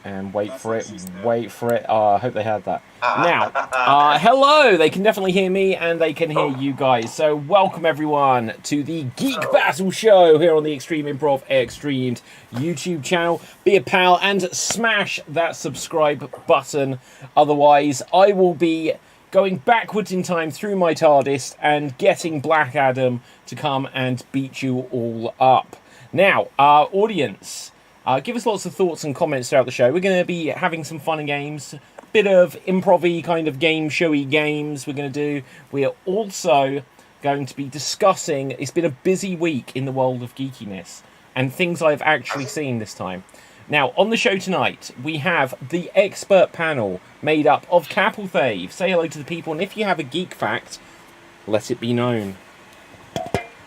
And wait That's for what it, she's doing. wait for it. I hope they heard that. Now, hello! They can definitely hear me and they can hear you guys. So, welcome everyone to the Geek Battle Show here on the Extreme Improv Extremed YouTube channel. Be a pal and smash that subscribe button. Otherwise, I will be going backwards in time through my TARDIS and getting Black Adam to come and beat you all up. Now, our audience. Give us lots of thoughts and comments throughout the show. We're going to be having some fun and games, bit of improv-y kind of game showy games we're going to do. We are also going to be discussing, it's been a busy week in the world of geekiness and things I've actually seen this time. Now, on the show tonight, we have the expert panel made up of Capelthave. Say hello to the people, and if you have a geek fact, let it be known.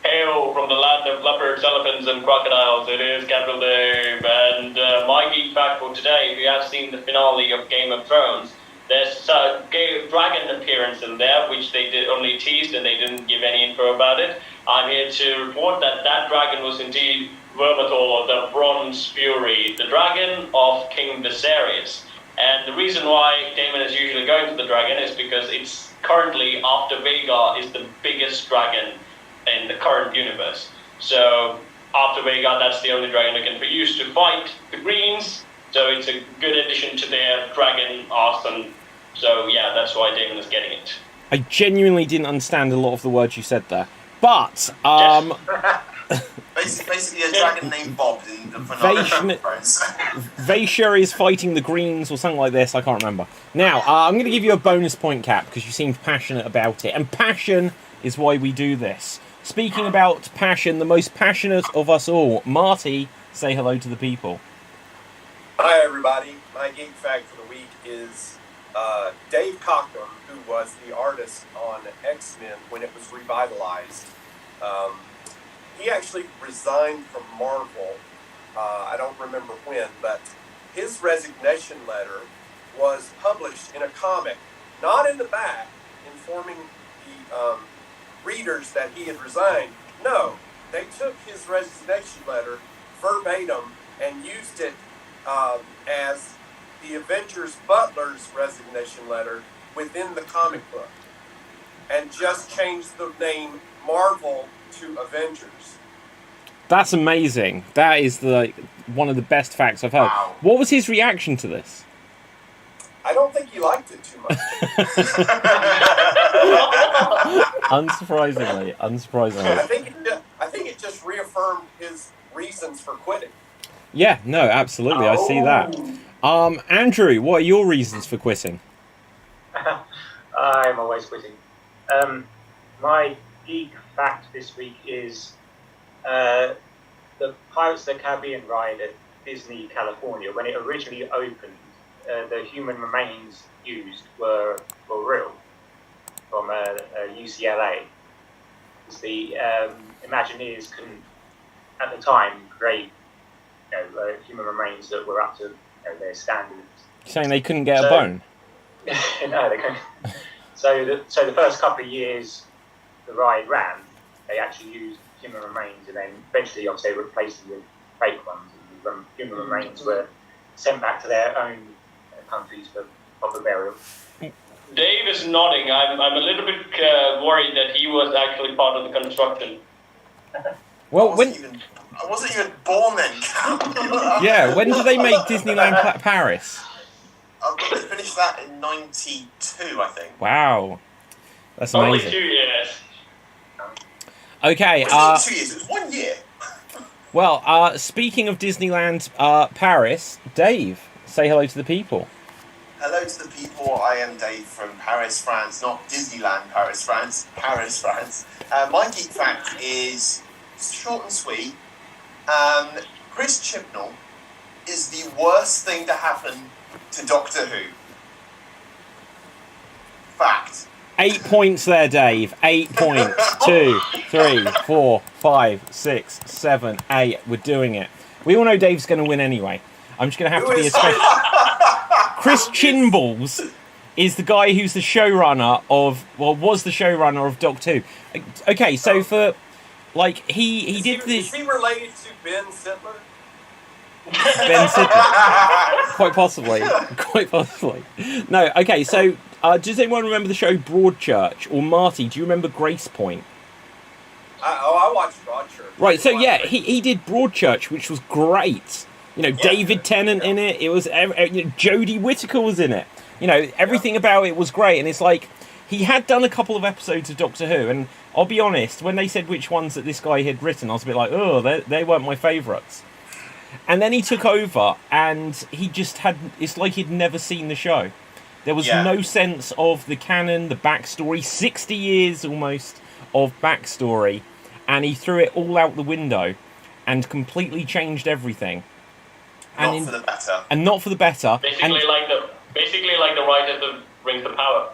Hail from the land of leopards, elephants, and crocodiles. It is Capital Dave, and my geek fact for today, if you have seen the finale of Game of Thrones, there's a dragon appearance in there, which they did only teased and they didn't give any info about it. I'm here to report that that dragon was indeed Vermithor, the Bronze Fury, the dragon of King Viserys. And the reason why Damon is usually going to the dragon is because it's currently, after Vhagar, is the biggest dragon in the current universe. So after Vhagar, that's the only dragon they can use to fight the Greens. So it's a good addition to their dragon arsenal. So yeah, that's why Damon is getting it. I genuinely didn't understand a lot of the words you said there. But, basically a dragon named Bob in the finale. Vaishur is fighting the Greens or something like this, I can't remember. Now, I'm going to give you a bonus point, Cap, because you seemed passionate about it. And passion is why we do this. Speaking about passion, the most passionate of us all, Marty, say hello to the people. Hi everybody, my geek fact for the week is Dave Cockrum, who was the artist on X-Men when it was revitalized. He actually resigned from Marvel, I don't remember when, but his resignation letter was published in a comic, not in the back, informing the readers that he had resigned. No, they took his resignation letter verbatim and used it as the Avengers Butler's resignation letter within the comic book, and just changed the name Marvel to Avengers. That's amazing. That is one of the best facts I've heard. Wow. What was his reaction to this? I don't think he liked it too much. Unsurprisingly. I think it just reaffirmed his reasons for quitting. Yeah, no, absolutely, I see that. Andrew, what are your reasons for quitting? I'm always quitting. My geek fact this week is the Pirates of the Caribbean ride at Disney California. When it originally opened, the human remains used were real from UCLA. The Imagineers couldn't, at the time, create human remains that were up to their standards. You're saying they couldn't get a bone? No, they couldn't. So the first couple of years the ride ran, they actually used human remains, and then eventually, obviously, they replaced them with fake ones. And human remains were sent back to their own countries for proper burial. Dave is nodding. I'm a little bit worried that he was actually part of the construction. Well, I wasn't even born then, Cal. Yeah, when did they make Disneyland Paris? They finished that in 92, I think. Wow. That's amazing. Only 2 years. Okay. It was 2 years, it was 1 year. Well, speaking of Disneyland Paris, Dave, say hello to the people. Hello to the people, I am Dave from Paris, France, not Disneyland Paris, France, Paris, France. My geek fact is short and sweet. Chris Chibnall is the worst thing to happen to Doctor Who. Fact. 8 points there, Dave. 8 points. 2, 3, 4, 5, 6, 7, 8. We're doing it. We all know Dave's going to win anyway. I'm just going to have to be a special... Chris Chinballs is the guy who's the showrunner of... Well, was the showrunner of Doctor Who. Okay, so for... Like, he did this... Is he related to Ben Sittler? Ben Siddle. Quite possibly. Quite possibly. No, okay, so does anyone remember the show Broadchurch? Or Marty, do you remember Grace Point? I watched Broadchurch. Right, so yeah, he did Broadchurch, which was great. You know, David Tennant in it. It was Jodie Whittaker was in it. You know, everything about it was great, and it's like he had done a couple of episodes of Doctor Who, and I'll be honest, when they said which ones that this guy had written, I was a bit like, oh, they weren't my favourites. And then he took over, and he just had, it's like he'd never seen the show. There was no sense of the canon, the backstory, 60 years almost of backstory, and he threw it all out the window and completely changed everything. Not for the better. And not for the better. Basically like the writers of Rings of Power.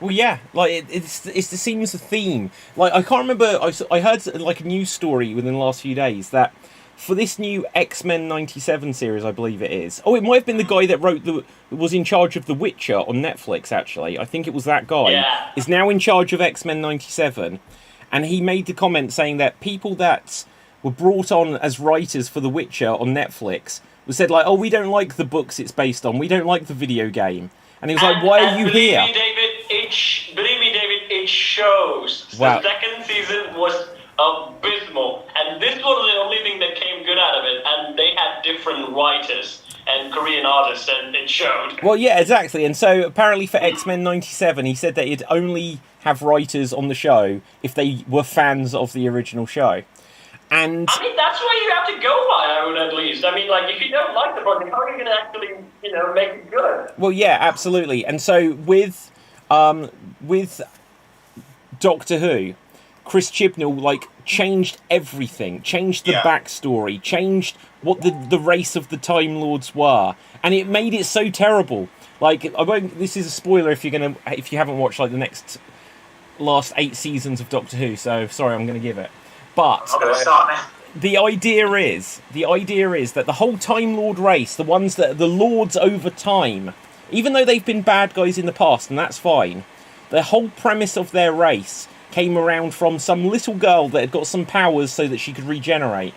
Well, yeah, like it seems a theme. Like I can't remember. I heard like a news story within the last few days that for this new X-Men '97 series, I believe it is. Oh, it might have been the guy that was in charge of The Witcher on Netflix. Actually, I think it was that guy. Yeah. Is now in charge of X-Men '97, and he made the comment saying that people that were brought on as writers for The Witcher on Netflix was said like, oh, we don't like the books it's based on. We don't like the video game. And he was like, why are you here? Believe me, David, it shows. Wow. The second season was abysmal. And this was the only thing that came good out of it. And they had different writers and Korean artists, and it showed. Well, yeah, exactly. And so apparently for X-Men '97, he said that he'd only have writers on the show if they were fans of the original show. And I mean, that's why you have to go by, I would at least. I mean, like, if you don't like the project, how are you going to actually, make it good? Well, yeah, absolutely. And so with Doctor Who, Chris Chibnall, like, changed everything. Changed the backstory. Changed what the race of the Time Lords were. And it made it so terrible. Like, this is a spoiler if you haven't watched, like, the last 8 seasons of Doctor Who, so sorry, I'm going to give it. But I'm going to start now. the idea is that the whole Time Lord race, the ones that are the lords over time, even though they've been bad guys in the past, and that's fine, the whole premise of their race came around from some little girl that had got some powers so that she could regenerate.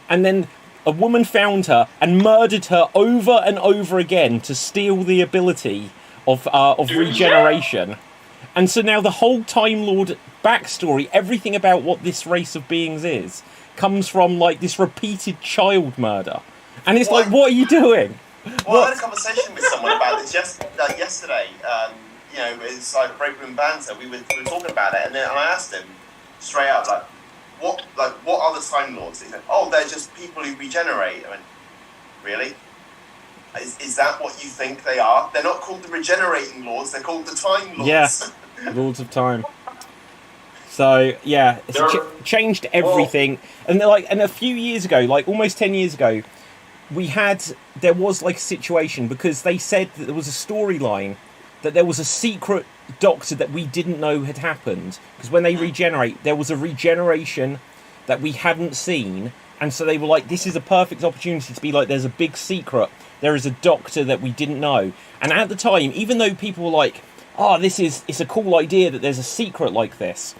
And then a woman found her and murdered her over and over again to steal the ability of regeneration. And so now the whole Time Lord backstory, everything about what this race of beings is, comes from like this repeated child murder. And it's like, what are you doing? Well, I had a conversation with someone about this yesterday. It's like break room banter. We were talking about it, and I asked him straight out, what are the Time Lords? He said, oh, they're just people who regenerate. I went, really? Is that what you think they are? They're not called the Regenerating Lords, they're called the Time Lords. Yeah, Lords of Time. So, yeah, it's changed everything. And a few years ago, like almost 10 years ago, there was like a situation because they said that there was a storyline that there was a secret doctor that we didn't know had happened. Because when they regenerate, there was a regeneration that we hadn't seen. And so they were like, this is a perfect opportunity to be like, there's a big secret. There is a doctor that we didn't know. And at the time, even though people were like, oh, it's a cool idea that there's a secret like this,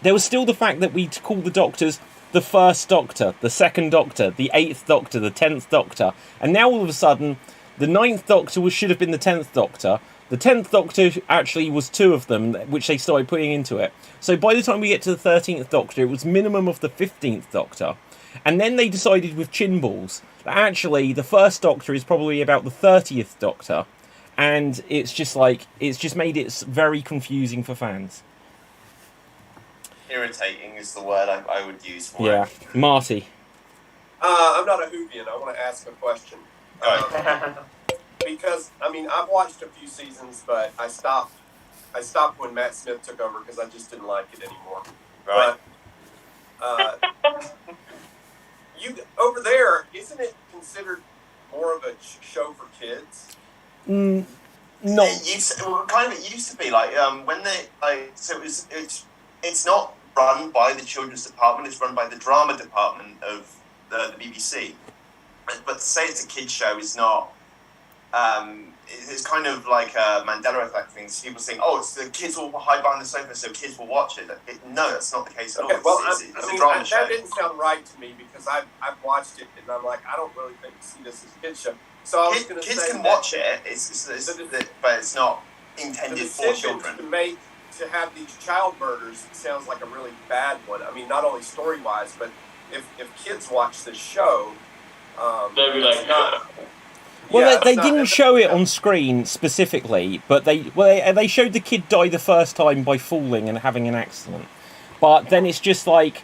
there was still the fact that we'd call the doctors the first Doctor, the second Doctor, the 8th Doctor, the 10th Doctor. And now all of a sudden, the 9th Doctor should have been the 10th Doctor. The 10th Doctor actually was 2 of them, which they started putting into it. So by the time we get to the 13th Doctor, it was minimum of the 15th Doctor. And then they decided with Chinballs that actually the first Doctor is probably about the 30th Doctor. And it's just made it very confusing for fans. Irritating is the word I would use for it. Yeah. Marty. I'm not a Whovian. I want to ask a question. Because, I've watched a few seasons, but I stopped when Matt Smith took over because I just didn't like it anymore. Right. But, you over there, isn't it considered more of a show for kids? No. It used to be like when they it's not run by the children's department. It's run by the drama department of the BBC. But to say it's a kids show is not it's kind of like a Mandela effect thing. People think, oh, it's the kids will hide behind the sofa so kids will watch it. No, that's not the case at all. It's a drama show. That didn't sound right to me because I've watched it and I'm like, I don't really think see this as a kids show. So kids can watch it, but it's not intended for children. To have these child murders sounds like a really bad one. I mean, not only story-wise, but if kids watch this show, they'll be like, no. Well, they didn't show it on screen specifically, but they showed the kid die the first time by falling and having an accident. But then it's just like,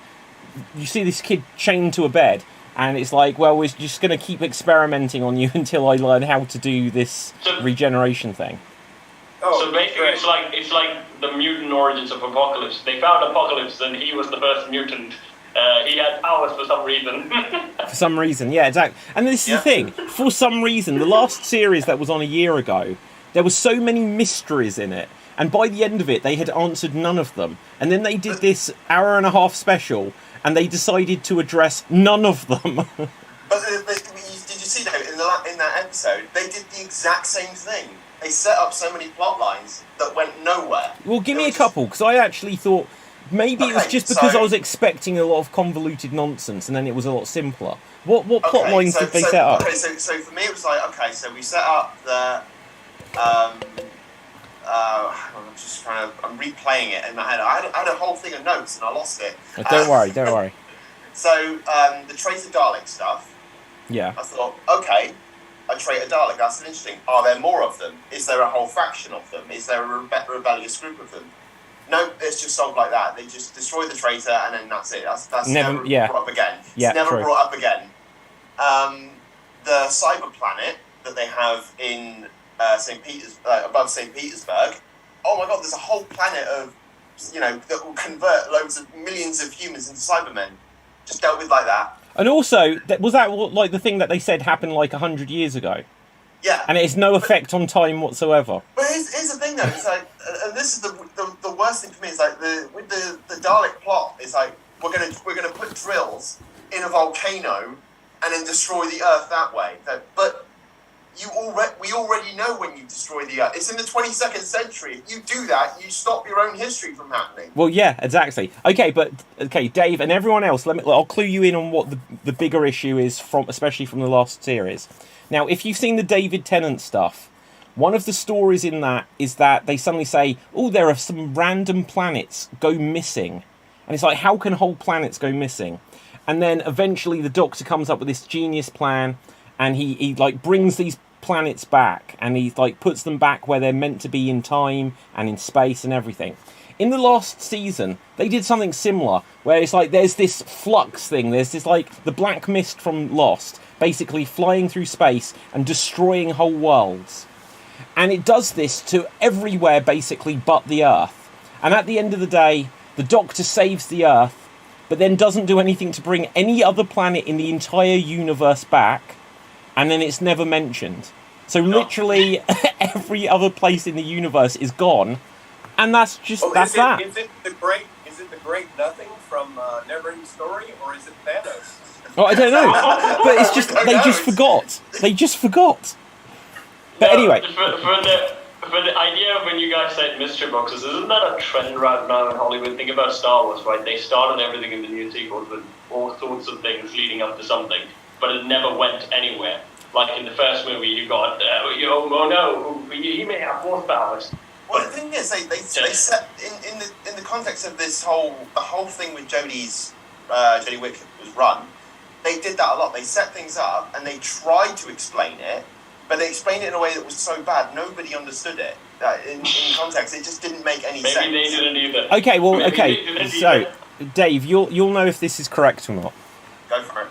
you see this kid chained to a bed, and it's like, well, we're just going to keep experimenting on you until I learn how to do this regeneration thing. Oh, so basically, it's like the mutant origins of Apocalypse. They found Apocalypse, and he was the first mutant. He had powers for some reason. For some reason, yeah, exactly. And this is the thing. For some reason, the last series that was on a year ago, there were so many mysteries in it. And by the end of it, they had answered none of them. And then they did this hour-and-a-half special, and they decided to address none of them. But did you see, though, in that episode, they did the exact same thing. They set up so many plot lines that went nowhere. Well, give me a couple, because I actually thought... Maybe it was just because I was expecting a lot of convoluted nonsense, and then it was a lot simpler. What plot lines did they set up? Okay, so for me it was like, okay, so we set up the... I'm replaying it in my head. I had a whole thing of notes, and I lost it. Don't worry. So, the traitor Dalek stuff. Yeah. I thought, okay, a traitor Dalek, that's interesting. Are there more of them? Is there a whole faction of them? Is there a rebellious group of them? No, it's just solved like that. They just destroy the traitor, and then that's it. That's never brought up again. It's never brought up again. The cyber planet that they have in above St. Petersburg. Oh my God, there's a whole planet of, that will convert millions of humans into Cybermen. Just dealt with like that. And also, was that like the thing that they said happened like 100 years ago? Yeah. And it has no effect on time whatsoever. But here's the thing, though. It's like, and this is the worst thing for me. Is like with the Dalek plot. It's like we're gonna put drills in a volcano and then destroy the Earth that way. But we already know when you destroy the Earth. It's in the 22nd century. If you do that, you stop your own history from happening. Well, yeah, exactly. Okay, Dave and everyone else. I'll clue you in on what the bigger issue is especially from the last series. Now, if you've seen the David Tennant stuff, one of the stories in that is that they suddenly say, oh, there are some random planets go missing. And it's like, how can whole planets go missing? And then eventually the Doctor comes up with this genius plan, and he brings these planets back, and he puts them back where they're meant to be in time and in space and everything. In the last season, they did something similar, where it's like there's this flux thing, there's this the black mist from Lost, basically flying through space and destroying whole worlds. And it does this to everywhere, basically, but the Earth. And at the end of the day, the Doctor saves the Earth, but then doesn't do anything to bring any other planet in the entire universe back, and then it's never mentioned. So literally every other place in the universe is gone, and that's that. Is it the great nothing from Neverending Story, or is it Thanos? Oh, I don't know, but it's just they just forgot. But anyway, for the idea of when you guys said mystery boxes, isn't that a trend right now in Hollywood? Think about Star Wars, right? They started everything in the new sequels with all sorts of things leading up to something, but it never went anywhere. Like in the first movie, you got, he may have force powers. Well, the thing is, they set in the context of the whole thing with Jodie Whittaker was run. They did that a lot. They set things up and they tried to explain it, but they explained it in a way that was so bad nobody understood it. In context, it just didn't make any sense. Maybe they didn't either. Okay. So, Dave, you'll know if this is correct or not. Go for it.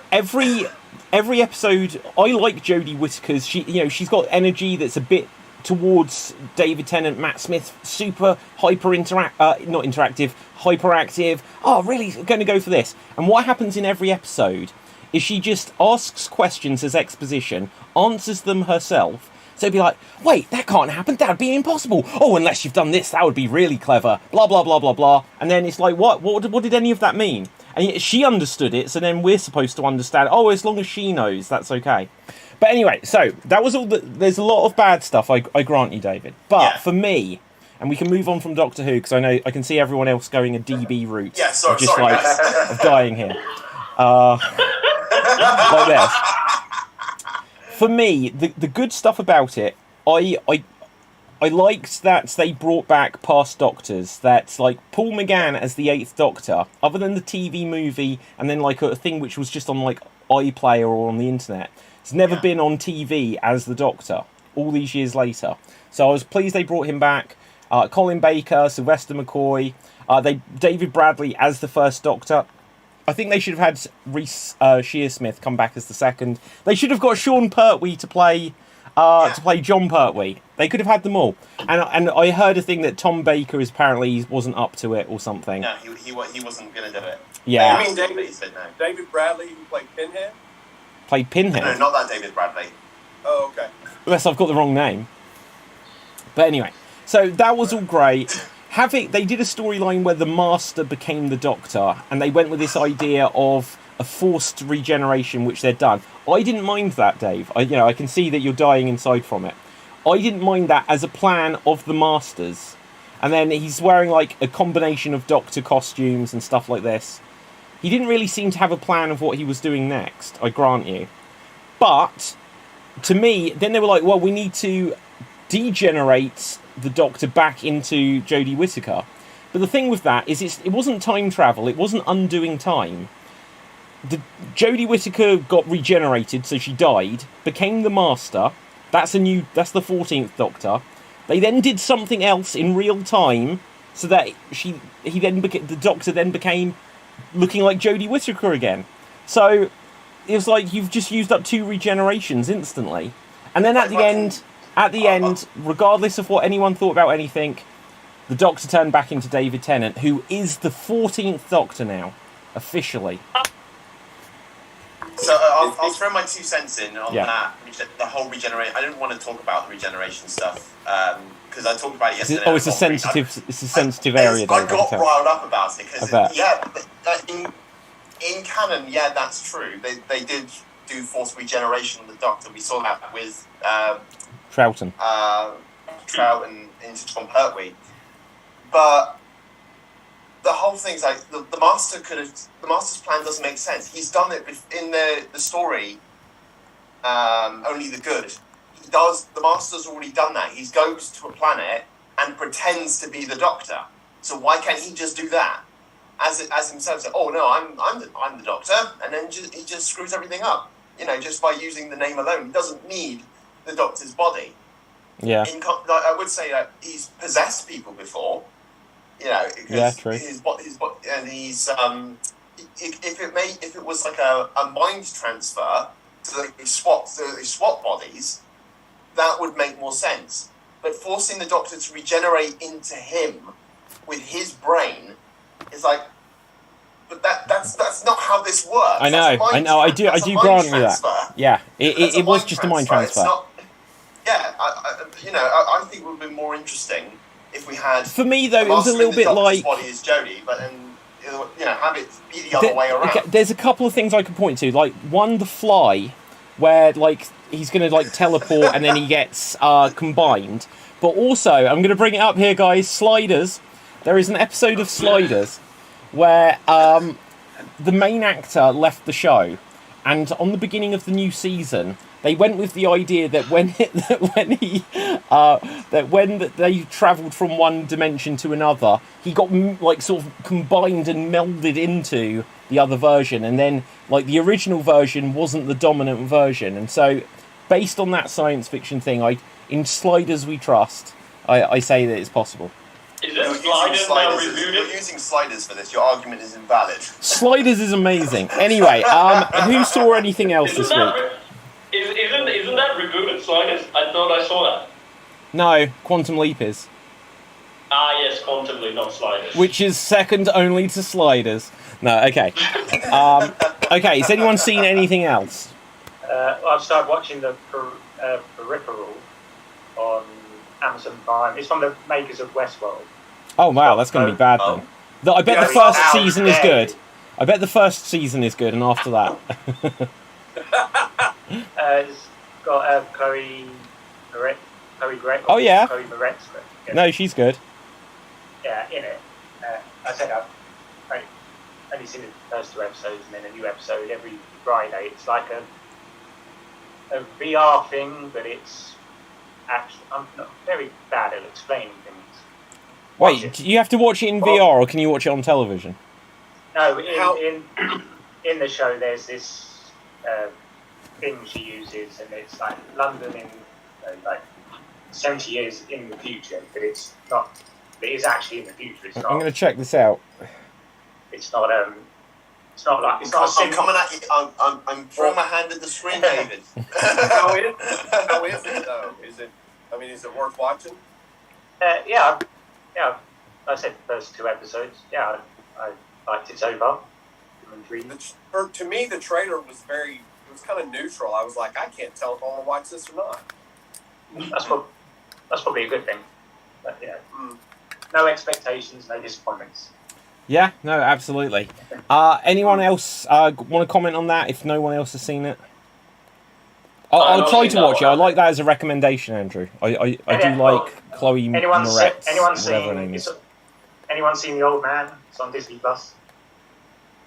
Every episode, I like Jodie Whittaker's. She's got energy that's a bit towards David Tennant, Matt Smith, super hyperactive. Oh, really going to go for this. And what happens in every episode is she just asks questions as exposition, answers them herself. So it'd be like, wait, that can't happen. That would be impossible. Oh, unless you've done this, that would be really clever. Blah, blah, blah, blah, blah. And then it's like, what did any of that mean? And she understood it, so then we're supposed to understand, oh, as long as she knows, that's okay. But anyway, so that was all. There's a lot of bad stuff. I grant you, David. But for me, and we can move on from Doctor Who because I can see everyone else going a DB route. Yeah, sorry, of dying here. Like this. For me, the good stuff about it, I liked that they brought back past Doctors. That's like Paul McGann as the 8th Doctor, other than the TV movie, and then like a thing which was just on like iPlayer or on the internet. It's never been on TV as the Doctor, all these years later. So I was pleased they brought him back. Colin Baker, Sylvester McCoy, David Bradley as the first Doctor. I think they should have had Rhys Shearsmith come back as the second. They should have got Sean Pertwee to play John Pertwee. They could have had them all. And I heard a thing that Tom Baker apparently wasn't up to it or something. No, he wasn't going to do it. Yeah. You mean David Bradley, who played Pinhead? Played Pinhead? No, not that David Bradley. Oh, okay. Unless I've got the wrong name. But anyway, so that was all great. They did a storyline where the Master became the Doctor, and they went with this idea of a forced regeneration, which they'd done. I didn't mind that, Dave. I can see that you're dying inside from it. I didn't mind that as a plan of the Masters. And then he's wearing like a combination of Doctor costumes and stuff like this. He didn't really seem to have a plan of what he was doing next, I grant you. But, to me, then they were like, well, we need to degenerate the Doctor back into Jodie Whittaker. But the thing with that is it wasn't time travel, it wasn't undoing time. Jodie Whittaker got regenerated, so she died, became the Master. That's the 14th Doctor. They then did something else in real time, so that the Doctor then became looking like Jodie Whittaker again. So it was like you've just used up 2 regenerations instantly. And then at the end, regardless of what anyone thought about anything, the Doctor turned back into David Tennant, who is the 14th Doctor now, officially. So I'll throw my 2 cents in on that. The whole regeneration. I don't want to talk about the regeneration stuff because I talked about it yesterday. Oh, it's a sensitive area. I got riled up about it because in canon, that's true. They did do forced regeneration on the Doctor. We saw that with Troughton into John Pertwee, but the whole thing's like the Master's plan doesn't make sense. He's done it in the story. Only the good. The Master's already done that. He goes to a planet and pretends to be the Doctor. So why can't he just do that as himself? Say, oh no, I'm the Doctor, and then he just screws everything up. Just by using the name alone. He doesn't need the Doctor's body. Yeah. I would say that he's possessed people before. True. His and he's if it was like a mind transfer, so they swap bodies, that would make more sense. But forcing the Doctor to regenerate into him with his brain is like, but that's not how this works. I know. I do grant you that. Yeah, it was just a mind transfer. I think it would have been more interesting if we had. For me, though, it was a little bit like. Body is Jodie, but then have it be the other way around. Okay, there's a couple of things I can point to, like one, The Fly, where like he's going to like teleport and then he gets combined. But also, I'm going to bring it up here, guys. Sliders. There is an episode of Sliders where the main actor left the show, and on the beginning of the new season, they went with the idea that when they travelled from one dimension to another, he got like sort of combined and melded into the other version, and then like the original version wasn't the dominant version, and so based on that science fiction thing, in Sliders We Trust, I say that it's possible. Is it Sliders now rebooted? You're using Sliders for this. Your argument is invalid. Sliders is amazing. Anyway, who saw anything else this week? Isn't that rebooted Sliders? I thought I saw that. No, Quantum Leap is. Ah, yes, Quantum Leap, not Sliders. Which is second only to Sliders. No, okay. Okay, has anyone seen anything else? I've started watching the Peripheral on Amazon Prime. It's from the makers of Westworld. Oh, wow, that's going to be bad then. I bet the first season is good. I bet the first season is good, and after that... got Chloe Gray. Oh, yeah. Chloe Moretz. Yeah. No, she's good. Yeah, in it. I said I've only seen the first 2 episodes and then a new episode every Friday. It's like a VR thing, but it's actually I'm not very bad at explaining things. Wait, do you have to watch it in VR or can you watch it on television? No, in the show there's this thing she uses, and it's like London in like 70 years in the future, but it's not. It is actually in the future. It's not. I'm going to check this out. It's not. It's not like. It's not. I'm coming at you. I'm throwing my hand at the screen, David. How is it though? Is it worth watching? Yeah. I said the first 2 episodes. Yeah, I liked it so far. To me, the trailer was kind of neutral. I was like, I can't tell if I want to watch this or not. That's probably a good thing. But, yeah. No expectations, no disappointments. Yeah, no, absolutely. Anyone else want to comment on that if no one else has seen it? I'll try to watch it. I like that as a recommendation, Andrew. I do like Chloe Moretz, whatever her name is. Anyone seen The Old Man? It's on Disney Plus.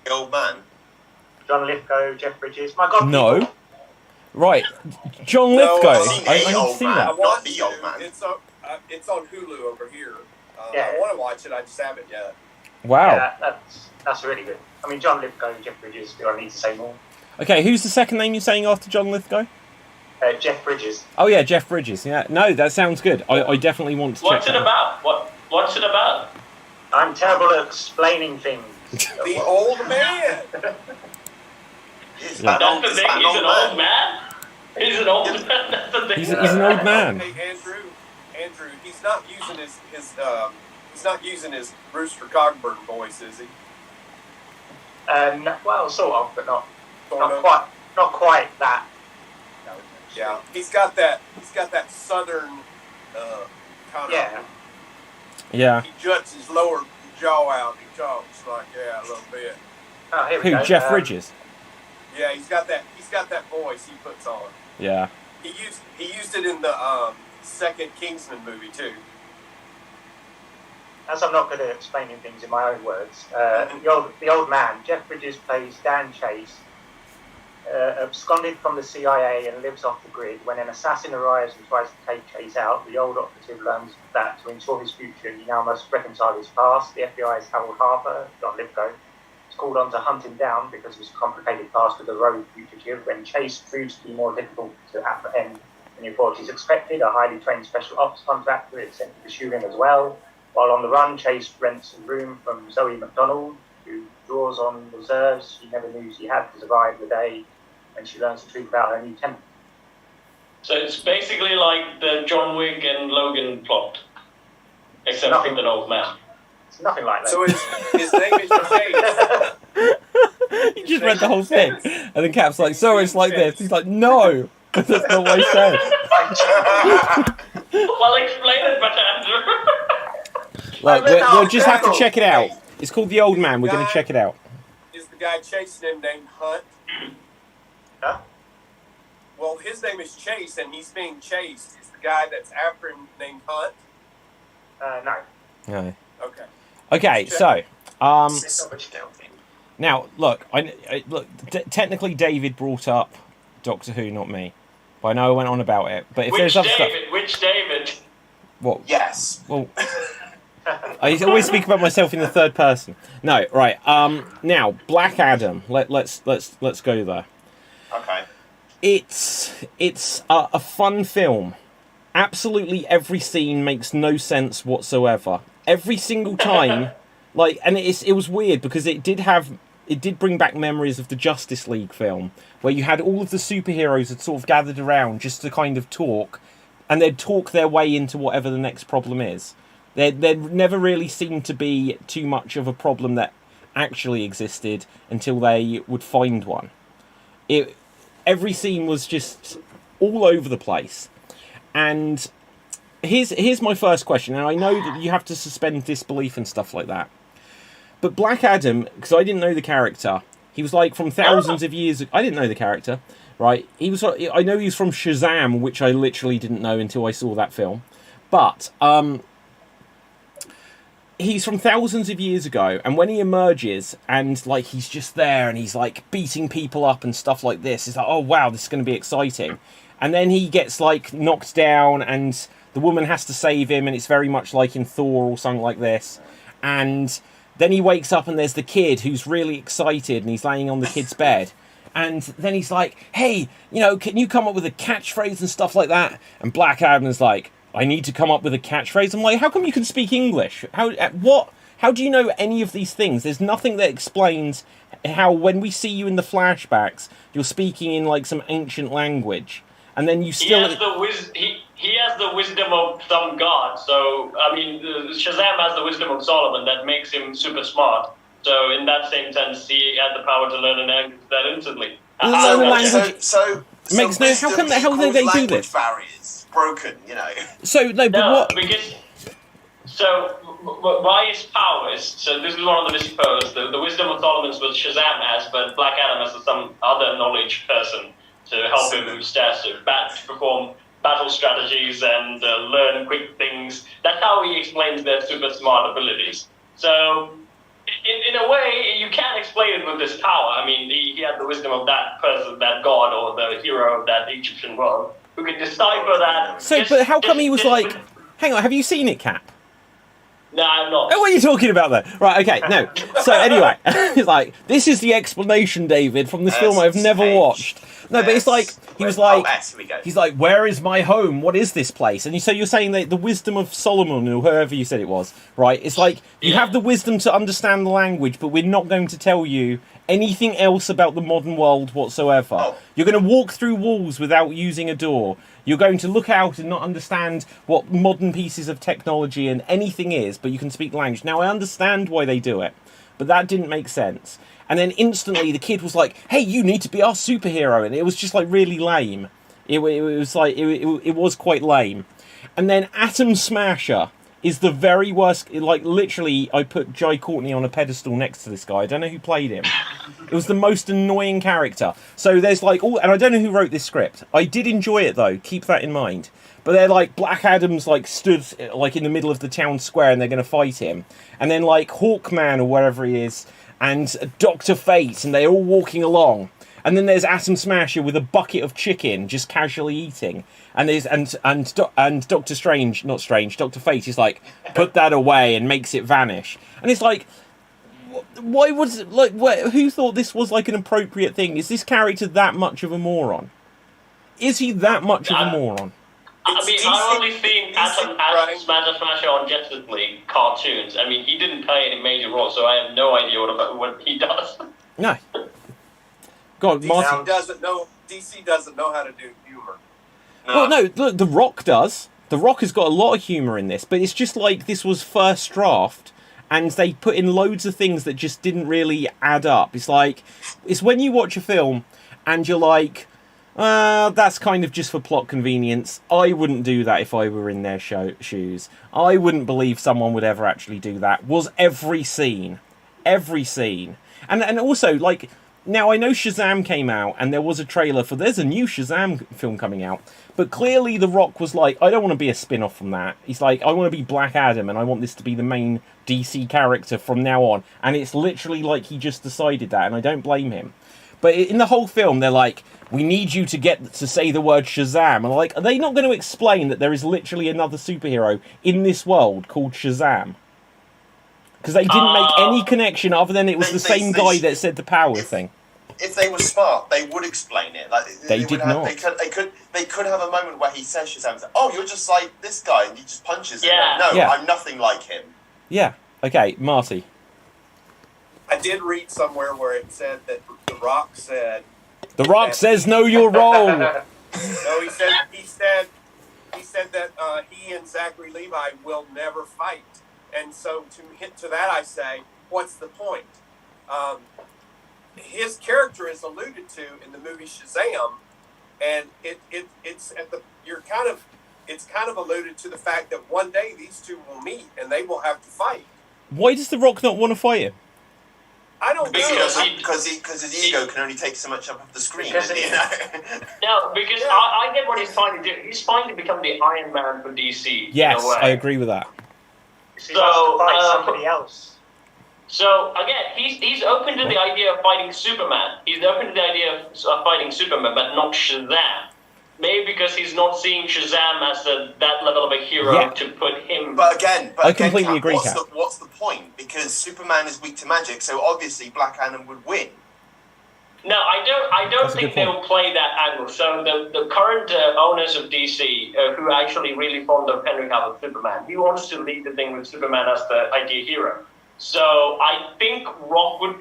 The Old Man? John Lithgow, Jeff Bridges. My God. No. People. Right. John Lithgow. I need to see that. Not The Old Man. It's on Hulu over here. Yeah. I want to watch it. I just haven't yet. Wow. Yeah, that's really good. I mean, John Lithgow, Jeff Bridges. Do I need to say more? Okay, who's the second name you're saying after John Lithgow? Jeff Bridges. Oh yeah, Jeff Bridges. Yeah, no, that sounds good. I definitely want to check. What's it about? What's it about? I'm terrible at explaining things. The Old Man. That's the thing. He's an old man. He's an old man. That's the thing. He's an old man. Hey, Andrew, he's not using his Brewster Cogburn voice, is he? Well, sort of, but not quite that. No, yeah, he's got that southern kind of. Yeah. Yeah. He juts his lower jaw out. And he talks like a little bit. Oh, here we Who? go. Jeff Bridges. Yeah, he's got that voice he puts on. Yeah. He used it in the second Kingsman movie too. As I'm not good at explaining things in my own words, the old man, Jeff Bridges plays Dan Chase, absconded from the CIA and lives off the grid. When an assassin arrives and tries to take Chase out, the old operative learns that to ensure his future, he now must reconcile his past. The FBI's Harold Harper, John Lithgow, is called on to hunt him down because of his complicated past with a rogue fugitive. When Chase proves to be more difficult to apprehend than the authorities expected, a highly trained special ops contractor is sent to pursue him as well. While on the run, Chase rents a room from Zoe McDonald, who draws on reserves she never knew she had to survive the day when she learns the truth about her new tenant. So it's basically like the John Wick and Logan plot, except Nothing. with an old man. It's nothing like that. So his name is Chase. He just read the whole thing, and then Cap's like, "So it's like this." He's like, "No, that's not what he said." Well, explain it better, Andrew. Like, we'll just have to check it out. It's called The Old Man. We're going to check it out. Is the guy chasing him named Hunt? Huh? Well, his name is Chase, and he's being chased. Is the guy that's after him named Hunt? No. No. Okay. Okay, so It's not what you don't think. now look, technically David brought up Doctor Who, not me, but I know I went on about it. But if Which there's other David? stuff, Which David? what? Yes. Well, I always speak about myself in the third person. No, right. Now Black Adam. Let's go there. Okay. It's a fun film. Absolutely every scene makes no sense whatsoever. Every single time, and it was weird because it did bring back memories of the Justice League film, where you had all of the superheroes had sort of gathered around just to kind of talk, and they'd talk their way into whatever the next problem is. There never really seemed to be too much of a problem that actually existed until they would find one. Every scene was just all over the place. And here's my first question, and I know that you have to suspend disbelief and stuff like that. But Black Adam, because I didn't know the character, he was like from thousands of years ago. I didn't know the character, right? I know he's from Shazam, which I literally didn't know until I saw that film. But he's from thousands of years ago, and when he emerges and like he's just there and he's like beating people up and stuff like this, it's like, oh wow, this is going to be exciting. And then he gets like knocked down and the woman has to save him, and it's very much like in Thor or something like this. And then he wakes up and there's the kid who's really excited and he's laying on the kid's bed. And then he's like, hey, you know, can you come up with a catchphrase and stuff like that? And Black Adam's like, I need to come up with a catchphrase. I'm like, how come you can speak English? How do you know any of these things? There's nothing that explains how when we see you in the flashbacks, you're speaking in like some ancient language. And then you still... He has the wisdom of some god. So, I mean, Shazam has the wisdom of Solomon that makes him super smart. So, in that same sense, he had the power to learn a language that instantly. So makes no. How come the hell did they do this? Barriers broken, you know. So no, but no, what? Because by his powers. So this is one of the missing powers. The wisdom of Solomon's what Shazam has, but Black Adam has some other knowledge person to help him to perform battle strategies and learn quick things. That's how he explains their super smart abilities. So, in a way, you can't explain it with this power. I mean, he had the wisdom of that person, that god, or the hero of that Egyptian world, who could decipher that. So, but how come he was like... Hang on, have you seen it, Cap? No, I'm not. Oh, what are you talking about then? Right, okay, no. So anyway, it's like, this is the explanation, David, from this film I've never watched. No, but it's like, he was like, he's like, where is my home? What is this place? And so you're saying that the wisdom of Solomon, or whoever you said it was, right? It's like, you have the wisdom to understand the language, but we're not going to tell you anything else about the modern world whatsoever. Oh. You're going to walk through walls without using a door. You're going to look out and not understand what modern pieces of technology and anything is, but you can speak language. Now, I understand why they do it, but that didn't make sense. And then instantly the kid was like, hey, you need to be our superhero. And it was just like really lame. It was like, it was quite lame. And then Atom Smasher is the very worst. Like literally, I put Jai Courtney on a pedestal next to this guy. I don't know who played him. It was the most annoying character. So there's like all, and I don't know who wrote this script. I did enjoy it though. Keep that in mind. But they're like Black Adam's like stood like in the middle of the town square and they're going to fight him. And then like Hawkman or wherever he is and Dr. Fate and they're all walking along. And then there's Atom Smasher with a bucket of chicken just casually eating. And there's and Doctor Strange, not Strange, Dr. Fate is like, put that away and makes it vanish. And it's like, why was it like? Who thought this was like an appropriate thing? Is this character that much of a moron? Is he that much of a moron? I mean, I've only seen Atom Smasher on Justice League cartoons. I mean, he didn't play any major role, so I have no idea what he does. No. God, Martin DC doesn't know how to do humor. No. Well, no, look, The Rock does. The Rock has got a lot of humour in this, but it's just like this was first draft, and they put in loads of things that just didn't really add up. It's like, it's when you watch a film and you're like, that's kind of just for plot convenience. I wouldn't do that if I were in their shoes. I wouldn't believe someone would ever actually do that. Was every scene. And also, like, now I know Shazam came out and there was a trailer for there's a new Shazam film coming out, but clearly The Rock was like, I don't want to be a spin-off from that. He's like, I want to be Black Adam and I want this to be the main DC character from now on. And it's literally like he just decided that, and I don't blame him. But in the whole film, they're like, we need you to get to say the word Shazam. And like, are they not going to explain that there is literally another superhero in this world called Shazam? Because they didn't make any connection other than it was the same guy that said the power thing. If they were smart, they would explain it. Like they did not. They could have a moment where he says Shazam, oh, you're just like this guy, and he just punches him. Yeah. No, I'm nothing like him. Yeah. Okay, Marty. I did read somewhere where it said that The Rock said. The Rock says, "Know your role." No, he said that he and Zachary Levi will never fight, and so to that I say, what's the point? His character is alluded to in the movie Shazam, and it's kind of alluded to the fact that one day these two will meet and they will have to fight. Why does The Rock not want to fight him? I don't know. Because his ego can only take so much up of the screen. Because I get what he's trying to do. He's trying to become the Iron Man for DC. Yes, in a way. I agree with that. He wants to fight somebody else. So again, he's open to the idea of fighting Superman. He's open to the idea of fighting Superman, but not Shazam. Maybe because he's not seeing Shazam as that level of a hero to put him. But again, I completely agree, Cap. What's the point? Because Superman is weak to magic, so obviously Black Adam would win. No, I don't think they'll play that angle. So the current owners of DC, who are actually really fond of Henry Cavill Superman, he wants to lead the thing with Superman as the idea hero. So I think Rock would.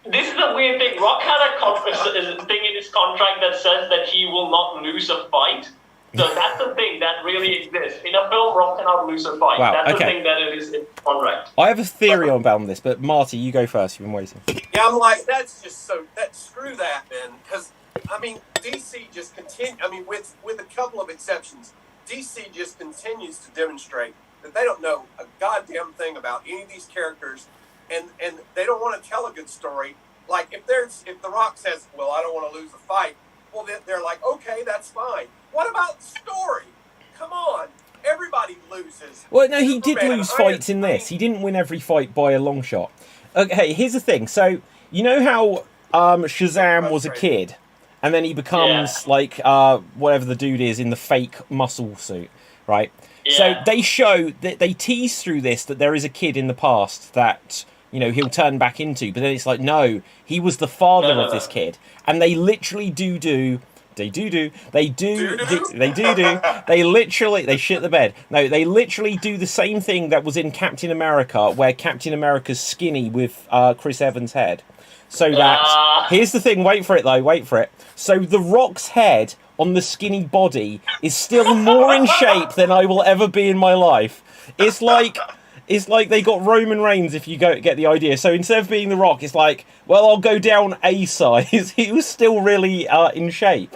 This is a weird thing. Rock had a thing in his contract that says that he will not lose a fight. So that's the thing that really exists. In a film, Rock cannot lose a fight. Wow, that's okay. the thing that it is in contract. I have a theory about this, but Marty, you go first. You've been waiting. Yeah, I'm like, that's just so. Screw that, man. Because I mean, DC just continue. I mean, with a couple of exceptions, DC just continues to demonstrate that they don't know a goddamn thing about any of these characters. And they don't want to tell a good story. Like if The Rock says, "Well, I don't want to lose a fight," well, they're like, "Okay, that's fine." What about story? Come on, everybody loses. Well, no, he did lose fights in this. He didn't win every fight by a long shot. Okay, here's the thing. So you know how Shazam was a kid, and then he becomes like whatever the dude is in the fake muscle suit, right? Yeah. So they show that they tease through this that there is a kid in the past that. You know, he'll turn back into, but then it's like, no, he was the father of this kid. And they literally they shit the bed. No, they literally do the same thing that was in Captain America, where Captain America's skinny with Chris Evans' head. So that, here's the thing, wait for it. So The Rock's head on the skinny body is still more in shape than I will ever be in my life. It's like they got Roman Reigns, if you get the idea. So instead of being The Rock, it's like, well, I'll go down a size. He was still really in shape.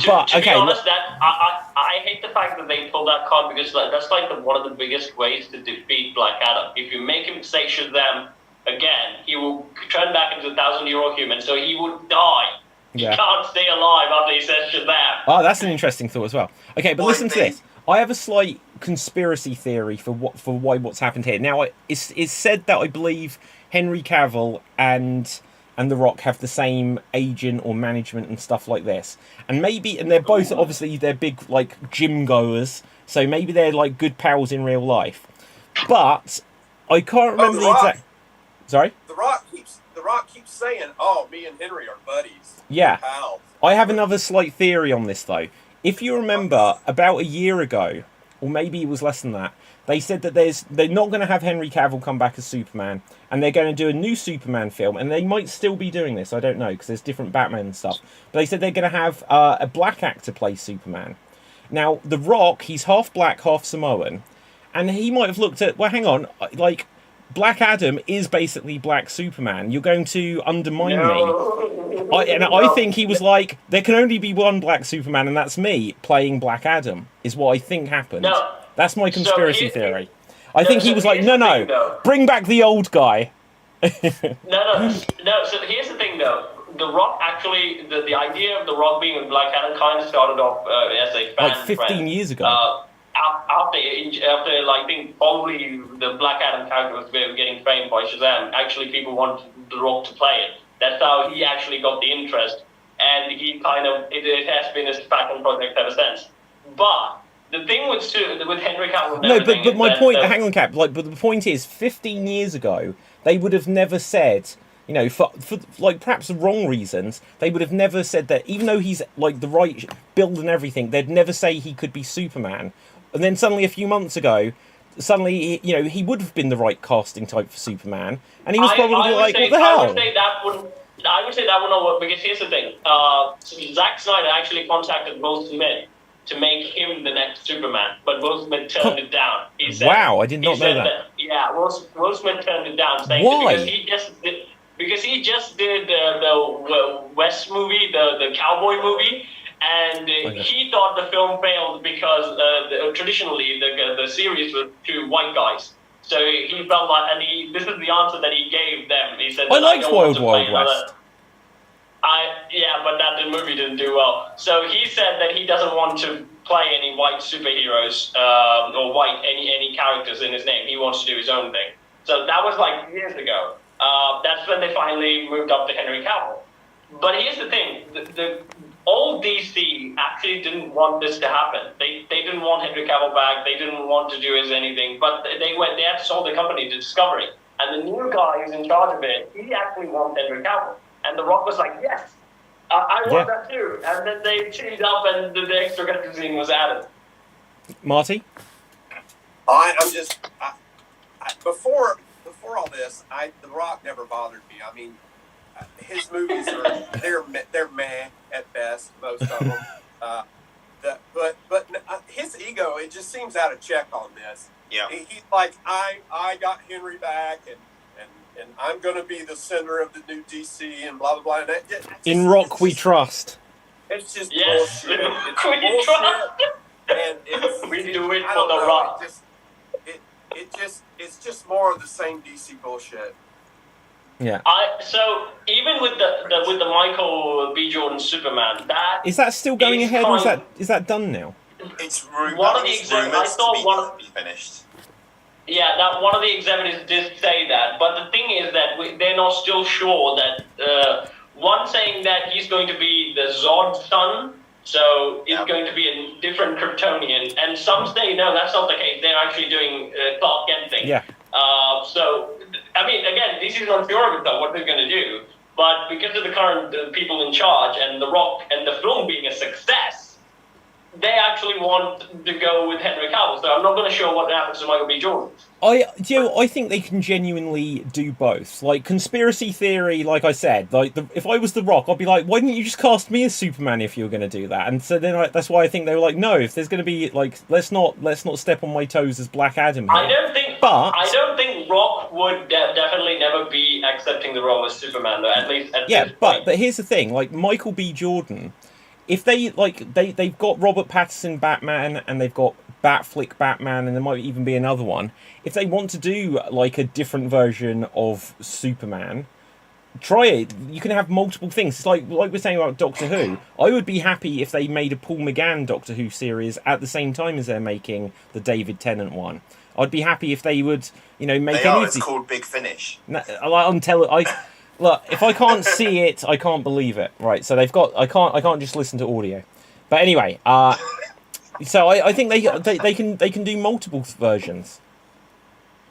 But to be honest, I hate the fact that they pulled that card because that's like one of the biggest ways to defeat Black Adam. If you make him say Shazam again, he will turn back into a 1,000-year-old human, so he would die. Yeah. He can't stay alive after he says Shazam. Oh, that's an interesting thought as well. Okay, but listen to this. I have a slight conspiracy theory for why what's happened here. Now, it's said that I believe Henry Cavill and The Rock have the same agent or management and stuff like this, and they're both obviously they're big like gym goers, so maybe they're like good pals in real life. But I can't remember the exact. Sorry. The Rock keeps saying, "Oh, me and Henry are buddies." Yeah. Pals. I have another slight theory on this though. If you remember, about a year ago, or maybe it was less than that, they said that they're not going to have Henry Cavill come back as Superman, and they're going to do a new Superman film, and they might still be doing this, I don't know, because there's different Batman and stuff. But they said they're going to have a black actor play Superman. Now, The Rock, he's half black, half Samoan, and he might have looked at, well, hang on, like, Black Adam is basically Black Superman. You're going to undermine me. I think he was like, there can only be one Black Superman, and that's me playing Black Adam, is what I think happened. No. That's my conspiracy theory. I think he was like, no, bring back the old guy. No. So here's the thing, though. The Rock actually, the idea of The Rock being with Black Adam kind of started off as a fan. Like 15 years ago. After like, I think probably the Black Adam character was getting framed by Shazam, actually people wanted The Rock to play it. That's how he actually got the interest, and he kind of, it has been his passion project ever since. But the thing with Henry Cavill... No, but my point, hang on, Cap, but the point is, 15 years ago, they would have never said, you know, for like perhaps the wrong reasons, they would have never said that, even though he's like the right build and everything, they'd never say he could be Superman. And then suddenly, a few months ago, he would have been the right casting type for Superman, and he was probably what the hell? I would say that would not work, because here's the thing. Zack Snyder actually contacted Will Smith to make him the next Superman, but Will Smith turned it down. He said, wow, I did not know that. Yeah, Will Smith turned it down, saying why? Because he just did the West movie, the cowboy movie. And he thought the film failed because traditionally the series was two white guys. So he felt like, and this is the answer that he gave them. He said, I liked don't want Wild to play Wild West. another. Yeah, but that movie didn't do well. So he said that he doesn't want to play any white superheroes or white any characters in his name. He wants to do his own thing. So that was like years ago. That's when they finally moved up to Henry Cavill. But here's the thing: the old DC actually didn't want this to happen. They didn't want Henry Cavill back. They didn't want to do anything. But they had to sold the company to Discovery, and the new guy who's in charge of it, he actually wants Henry Cavill. And The Rock was like, yes, I want that too. And then they changed up and the extra credit scene was added. Marty? I'm just... Before all this, The Rock never bothered me. I mean, his movies they're meh at best, most of them. But his ego, it just seems out of check on this. Yeah. He's like, I got Henry back, and I'm going to be the center of the new DC, and blah, blah, blah. And In Rock we trust. It's just We bullshit. trust. And we do it for The Rock. It's just more of the same DC bullshit. Yeah. So even with the Michael B. Jordan Superman, is that still going ahead, or is that done now? It's rumored. One of the executives, to be finished. Yeah, that one of the executives did say that, but the thing is that they're not still sure that one saying that he's going to be the Zod's son, so it's going to be a different Kryptonian, and some say no, that's not the case. They're actually doing Clark Kent thing. Yeah. So I mean, again, this is unsure of what they're going to do, but because of the current people in charge and The Rock and the film being a success, they actually want to go with Henry Cavill, so I'm not going to show what happens to Michael B. Jordan. I think they can genuinely do both. Like, conspiracy theory, like I said, if I was The Rock, I'd be like, why didn't you just cast me as Superman if you were going to do that? And so then that's why I think they were like, no, if there's going to be, like, let's not step on my toes as Black Adam here. I don't think Rock would definitely never be accepting the role as Superman, though, at least at this point. But here's the thing, like, Michael B. Jordan, if they've got Robert Pattinson Batman, and they've got Batflick Batman, and there might even be another one. If they want to do like a different version of Superman, try it. You can have multiple things. It's like we're saying about Doctor Who. I would be happy if they made a Paul McGann Doctor Who series at the same time as they're making the David Tennant one. I'd be happy if they would, make It's called Big Finish. Look, if I can't see it, I can't believe it. Right, so I can't just listen to audio. But anyway, so I think they can do multiple versions.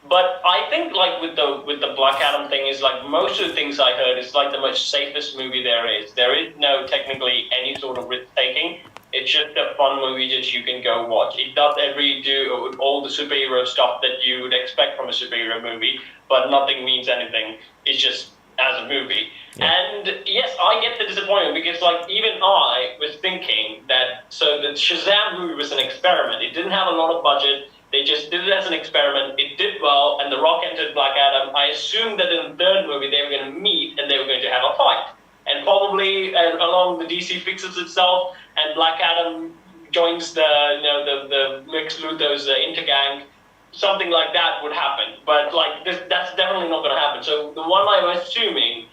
But I think like with the Black Adam thing is like most of the things I heard is like the most safest movie there is. There is no technically any sort of risk taking. It's just a fun movie that you can go watch. It does do all the superhero stuff that you would expect from a superhero movie, but nothing means anything. It's just as a movie. Yeah. And yes, I get the disappointment because like even I was thinking that so the Shazam movie was an experiment. It didn't have a lot of budget. They just did it as an experiment. It did well, and The Rock entered Black Adam. I assumed that in the third movie they were going to meet and they were going to have a fight. And probably along the DC fixes itself, and Black Adam joins the Lex Luthor's intergang. Something like that would happen. But like that's definitely not going to happen. So the one I'm assuming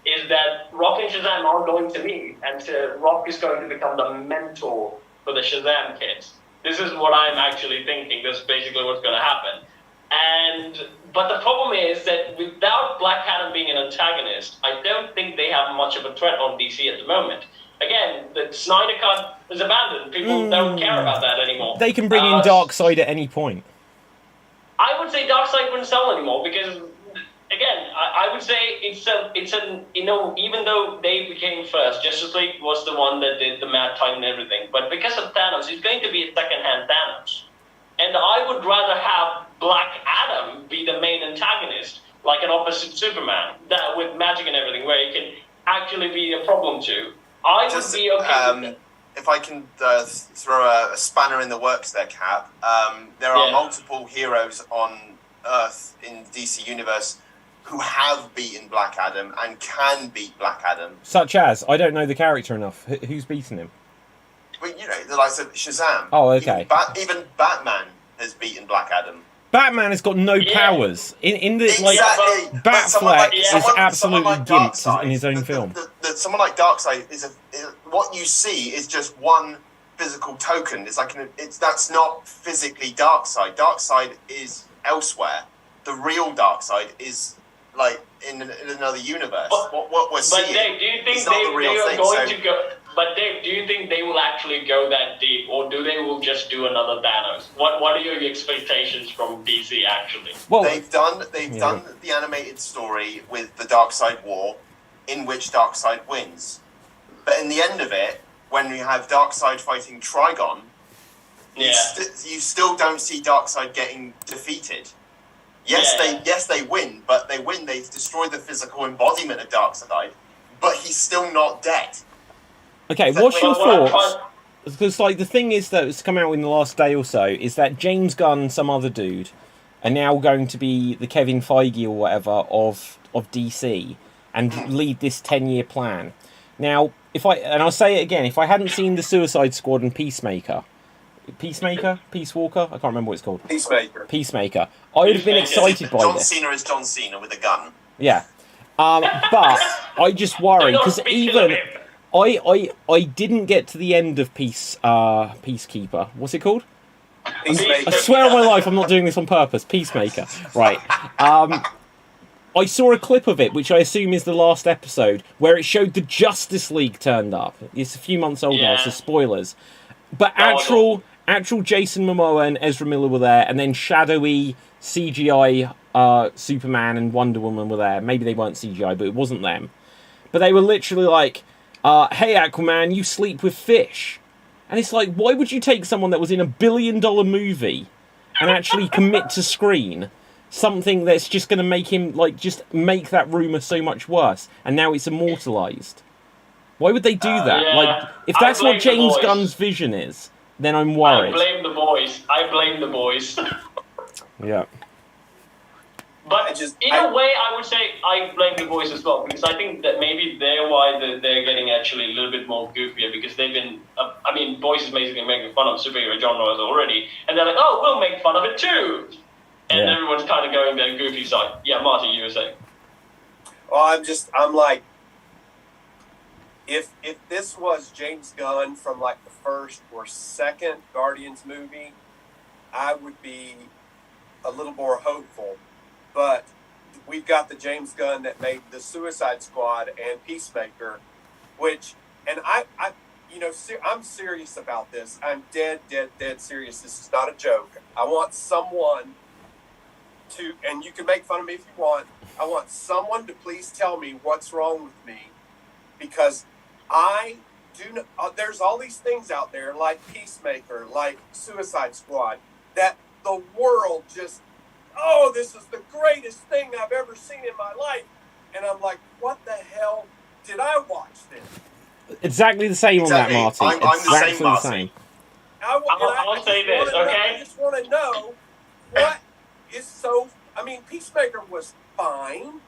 is that Rock and Shazam are going to meet, and Rock is going to become the mentor for the Shazam kids. This is what I'm actually thinking. That's basically what's going to happen. But the problem is that without Black Adam being an antagonist, I don't think they have much of a threat on DC at the moment. Again, the Snyder Cut is abandoned. People don't care about that anymore. They can bring in Darkseid at any point. I would say Darkseid wouldn't sell anymore because, again, I would say it's even though they became first, Justice League was the one that did the Mad Titan and everything. But because of Thanos, it's going to be a second-hand Thanos. And I would rather have Black Adam be the main antagonist, like an opposite Superman, that with magic and everything, where he can actually be a problem to. I would be okay with that. If I can throw a spanner in the works there, Cap, there are multiple heroes on Earth in DC Universe who have beaten Black Adam and can beat Black Adam. Such as? I don't know the character enough. Who's beaten him? Well, the likes of Shazam. Oh, okay. Even Batman has beaten Black Adam. Batman has got no powers in the like. Exactly. Batfleck is absolutely someone like gimped Darkseid, in his own film. Someone like Darkseid what you see is just one physical token. It's like that's not physically Darkseid. Darkseid is elsewhere. The real Darkseid is like in another universe. What we're seeing. But Dave, do you think is not the real they are thing, going so- to go? But Dave, do you think they will actually go that deep, or do they will just do another Thanos? What are your expectations from DC actually? Well, they've done the animated story with the Darkseid War, in which Darkseid wins. But in the end of it, when you have Darkseid fighting Trigon, you still don't see Darkseid getting defeated. Yes, they win, but they destroy the physical embodiment of Darkseid, but he's still not dead. Okay, what's your thoughts? Because like the thing is that it's come out in the last day or so is that James Gunn and some other dude are now going to be the Kevin Feige or whatever of DC and lead this 10-year plan. Now, I'll say it again, if I hadn't seen the Suicide Squad and Peacemaker, Peacewalker, I can't remember what it's called. Peacemaker. I would have been excited by John this. Cena is John Cena with a gun. Yeah, but I just worry because even. I didn't get to the end of Peacekeeper. What's it called? Peacemaker. I swear on my life I'm not doing this on purpose. Peacemaker. Right. I saw a clip of it, which I assume is the last episode, where it showed the Justice League turned up. It's a few months old now, so spoilers. But actual Jason Momoa and Ezra Miller were there, and then shadowy CGI Superman and Wonder Woman were there. Maybe they weren't CGI, but it wasn't them. But they were literally like, hey Aquaman, you sleep with fish. And it's like, why would you take someone that was in $1 billion movie and actually commit to screen something that's just going to make him, like, just make that rumour so much worse, and now it's immortalised? Why would they do that? Yeah. Like, if that's what James Gunn's vision is, then I'm worried. I blame the boys. Yeah. But in a way, I would say I blame the boys as well, because I think that maybe they're why they're getting actually a little bit more goofier, because they've been, boys is basically making fun of superhero genres already, and they're like, oh, we'll make fun of it too. And everyone's kind of going their goofy side. Yeah, Marty, you were saying. Well, I'm like, if this was James Gunn from like the first or second Guardians movie, I would be a little more hopeful. But we've got the James Gunn that made the Suicide Squad and Peacemaker, and I'm serious about this. I'm dead serious. This is not a joke. I want someone to, and you can make fun of me if you want, I want someone to please tell me what's wrong with me, because I do not, there's all these things out there like Peacemaker, like Suicide Squad, that the world just, oh, this is the greatest thing I've ever seen in my life. And I'm like, what the hell did I watch then? Exactly the same on that, Marty. I'm exactly the same. I'll say this, okay? I just want to know what is so... Peacemaker was fine,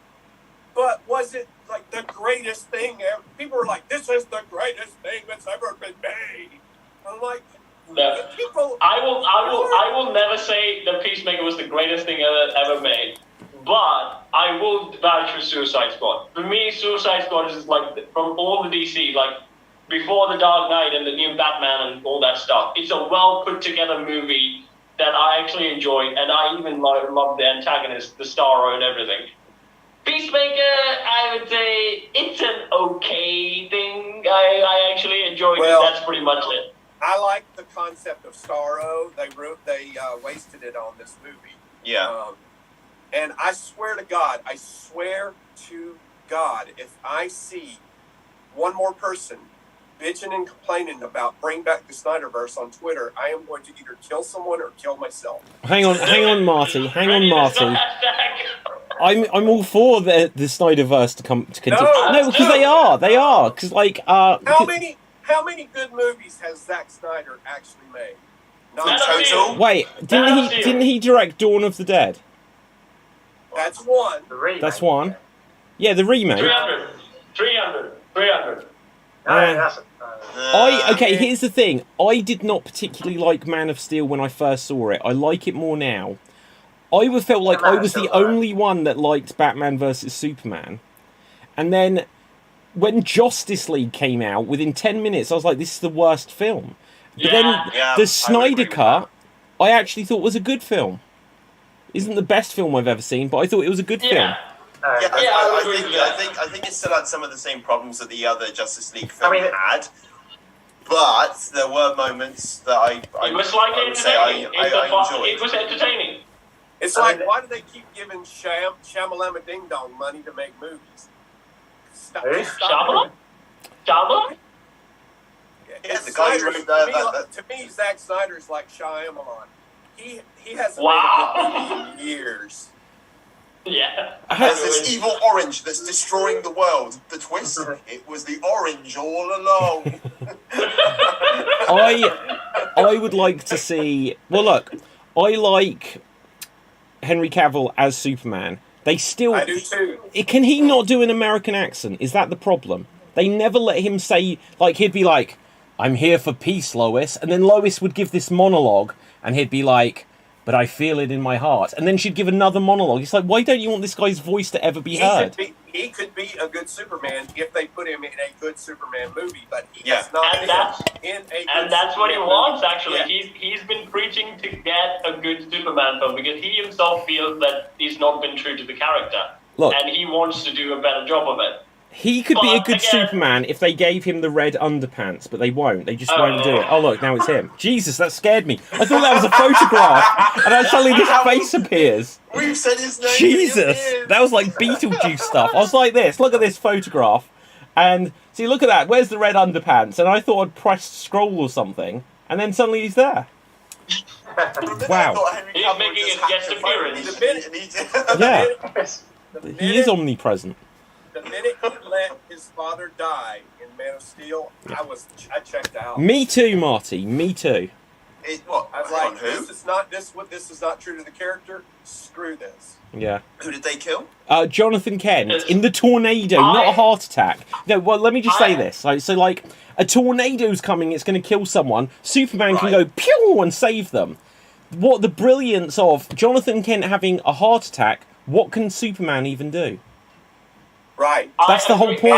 but was it like the greatest thing ever? People were like, this is the greatest thing that's ever been made. I'm like... No. I will never say that Peacemaker was the greatest thing ever made, but I will vouch for Suicide Squad. For me, Suicide Squad is like, from all the DC, like before the Dark Knight and the new Batman and all that stuff, it's a well put together movie that I actually enjoyed, and I even love the antagonist, the Starro and everything. Peacemaker, I would say it's an okay thing. I actually enjoyed it. That's pretty much it. I like the concept of Starro. They wasted it on this movie. Yeah. And I swear to God, if I see one more person bitching and complaining about bring back the Snyderverse on Twitter, I am going to either kill someone or kill myself. Hang on, Marty. I'm all for the Snyderverse to continue. No, because they are. Because like How many good movies has Zack Snyder actually made? Not total. Wait, didn't he direct Dawn of the Dead? That's one. That's one. Yeah, the remake. 300. Here's the thing. I did not particularly like Man of Steel when I first saw it. I like it more now. I would felt like I was the only one that liked Batman versus Superman. And then when Justice League came out, within 10 minutes, I was like, this is the worst film. But then the Snyder Cut, I actually thought was a good film. Isn't the best film I've ever seen, but I thought it was a good film. I think it still had some of the same problems that the other Justice League film had. But there were moments that I enjoyed. It was entertaining. It's like, why do they keep giving Shamalama Ding Dong money to make movies? Stop. Shyamalan? Yeah, the guy who wrote to me, Zack Snyder's like Shyamalan. He hasn't made a good movie in years. Yeah. There's this evil orange that's destroying the world. The twist, it was the orange all along. I would like to see... Well, look, I like Henry Cavill as Superman. They still... I do too. Can he not do an American accent? Is that the problem? They never let him say... Like, he'd be like, I'm here for peace, Lois. And then Lois would give this monologue, and he'd be like... But I feel it in my heart. And then she'd give another monologue. It's like, why don't you want this guy's voice to ever be heard? He could be a good Superman if they put him in a good Superman movie, but he has not been in a good And that's what he wants, actually. Yeah. He's been preaching to get a good Superman film because he himself feels that he's not been true to the character. Look, and he wants to do a better job of it. He could be a good Superman if they gave him the red underpants, but they won't. They just won't do it. Oh, look, now it's him. Jesus, that scared me. I thought that was a photograph, and then suddenly this face appears. We've said his name. Jesus, that was like Beetlejuice stuff. I was like this. Look at this photograph, and see, look at that. Where's the red underpants? And I thought I'd pressed scroll or something, and then suddenly he's there. Wow. He's making his guest appearance. Yeah, he is omnipresent. The minute he let his father die in Man of Steel, I checked out. Me too, Marty. Me too. I was like, this is not true to the character. Screw this. Yeah. Who did they kill? Jonathan Kent in the tornado, not a heart attack. No, well, let me just say this. So, a tornado's coming, it's going to kill someone. Superman can go pew and save them. What the brilliance of Jonathan Kent having a heart attack? What can Superman even do? Right. That's the whole point.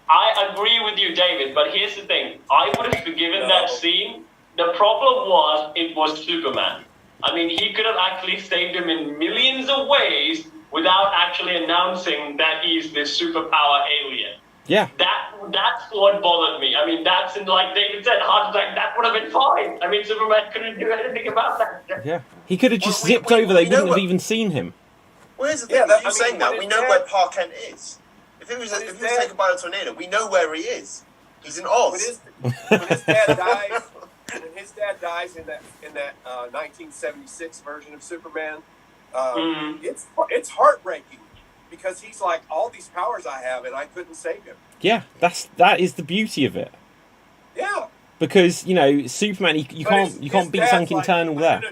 I agree with you, David, but here's the thing. I would have forgiven that scene. The problem was it was Superman. I mean, he could have actually saved him in millions of ways without actually announcing that he's this superpower alien. Yeah. That's what bothered me. I mean, that's, like David said, heart attack, that would have been fine. I mean, Superman couldn't do anything about that. Yeah. He could have just zipped over. They wouldn't have even seen him. Where's the thing? You're saying that we know where Pa Kent is. If he was taken by a tornado, we know where he is. He's in Oz. When his dad dies in that 1976 version of Superman, it's heartbreaking because he's like, all these powers I have and I couldn't save him. Yeah, that is the beauty of it. Yeah. Because Superman, you can't beat something internal there.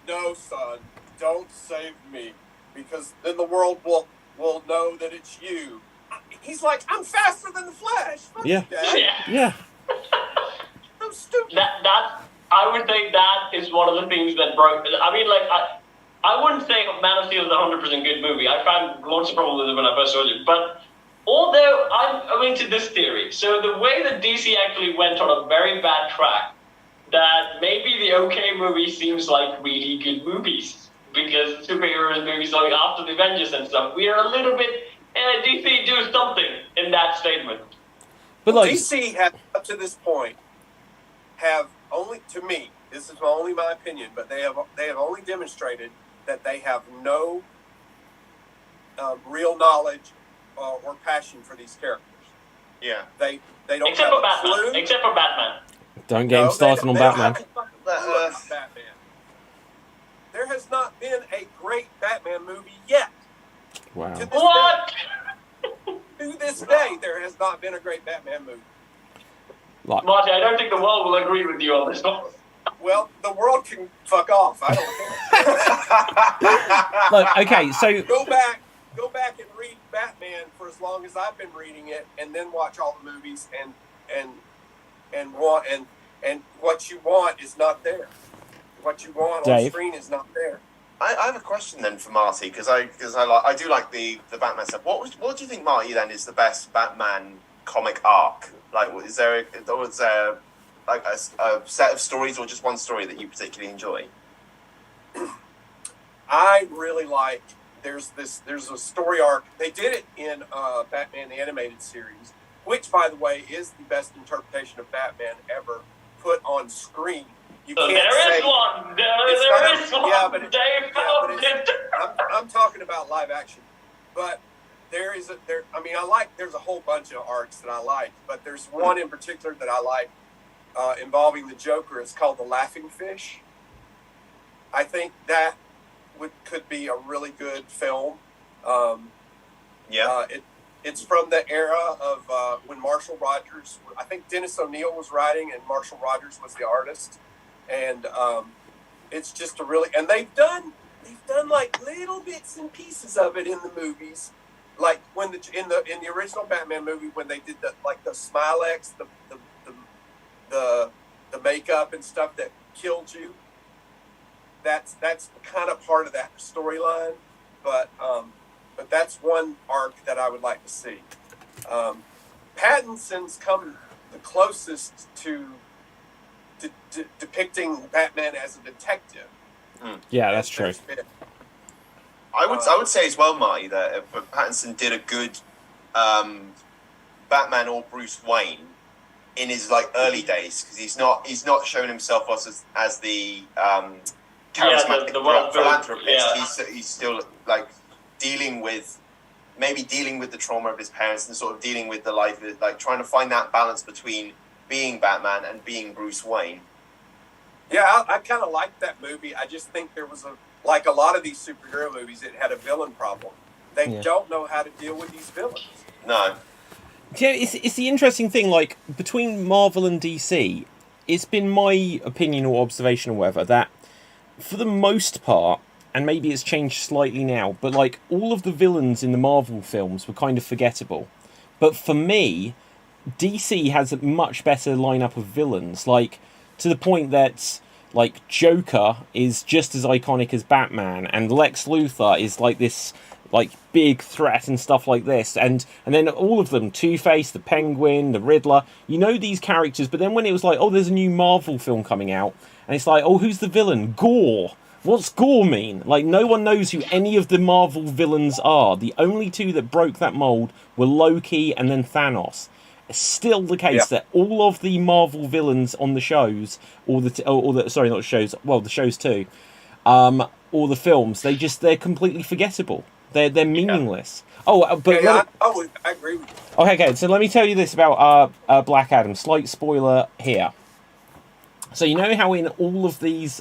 No, son, don't save me. Because then the world will know that it's you. He's like, I'm faster than the Flash. Yeah. So stupid. I would think that is one of the things that broke. I mean, like, I wouldn't say Man of Steel is a 100% good movie. I found lots of problems with it when I first saw it. But although I'm into this theory, so the way that DC actually went on a very bad track, that maybe the OK movie seems like really good movies. Because superhero movies like after the Avengers and stuff, we are a little bit DC do something in that statement. But like DC have up to this point have only, to me, this is only my opinion, but they have only demonstrated that they have no real knowledge or passion for these characters. Yeah, they don't. Except for Batman. Except for Batman. Don't get him started on Batman. Batman. There has not been a great Batman movie yet. Wow. To this day, there has not been a great Batman movie. Marty, I don't think the world will agree with you on this one. Well, the world can fuck off. I don't care. Look, okay, so go back and read Batman for as long as I've been reading it, and then watch all the movies, and what you want is not there. What you want on screen is not there. I have a question then for Marty because I do like the Batman stuff. What do you think, Marty? Then is the best Batman comic arc? Like, is there like a set of stories or just one story that you particularly enjoy? I really like. There's a story arc. They did it in Batman the Animated Series, which, by the way, is the best interpretation of Batman ever put on screen. You can't there is say, one. There is one. Yeah, but Dave found it. I'm talking about live action, but there's a whole bunch of arcs that I like, but there's one in particular that I like involving the Joker. It's called The Laughing Fish. I think that could be a really good film. It's from the era of when Marshall Rogers, I think Dennis O'Neil was writing and Marshall Rogers was the artist. And it's just and they've done like little bits and pieces of it in the movies, like when in the original Batman movie when they did the Smilex, the makeup and stuff that killed you. That's kind of part of that storyline, but that's one arc that I would like to see. Pattinson's come the closest to depicting Batman as a detective. Yeah, that's true. I would say as well, Marty, that if Pattinson did a good Batman or Bruce Wayne in his early days, because he's not shown himself as the charismatic philanthropist. Yeah. He's still dealing with the trauma of his parents and sort of dealing with the life, trying to find that balance between being Batman and being Bruce Wayne. Yeah, I kind of liked that movie. I just think there was a lot of these superhero movies, it had a villain problem. They don't know how to deal with these villains. No. Yeah, it's the interesting thing, between Marvel and DC, it's been my opinion or observation or whatever, that for the most part, and maybe it's changed slightly now, but all of the villains in the Marvel films were kind of forgettable. But for me, DC has a much better lineup of villains, to the point that Joker is just as iconic as Batman, and Lex Luthor is this big threat and stuff like this, and then all of them, Two-Face, the Penguin, the Riddler, these characters, but then when it was there's a new Marvel film coming out, and it's who's the villain? Gore. What's Gore mean? No one knows who any of the Marvel villains are. The only two that broke that mold were Loki and then Thanos. It's still the case that all of the Marvel villains on the shows, the shows too, or the films, they're completely forgettable. They're meaningless. Oh, but I agree with you. Okay, so let me tell you this about Black Adam. Slight spoiler here. So you know how in all of these,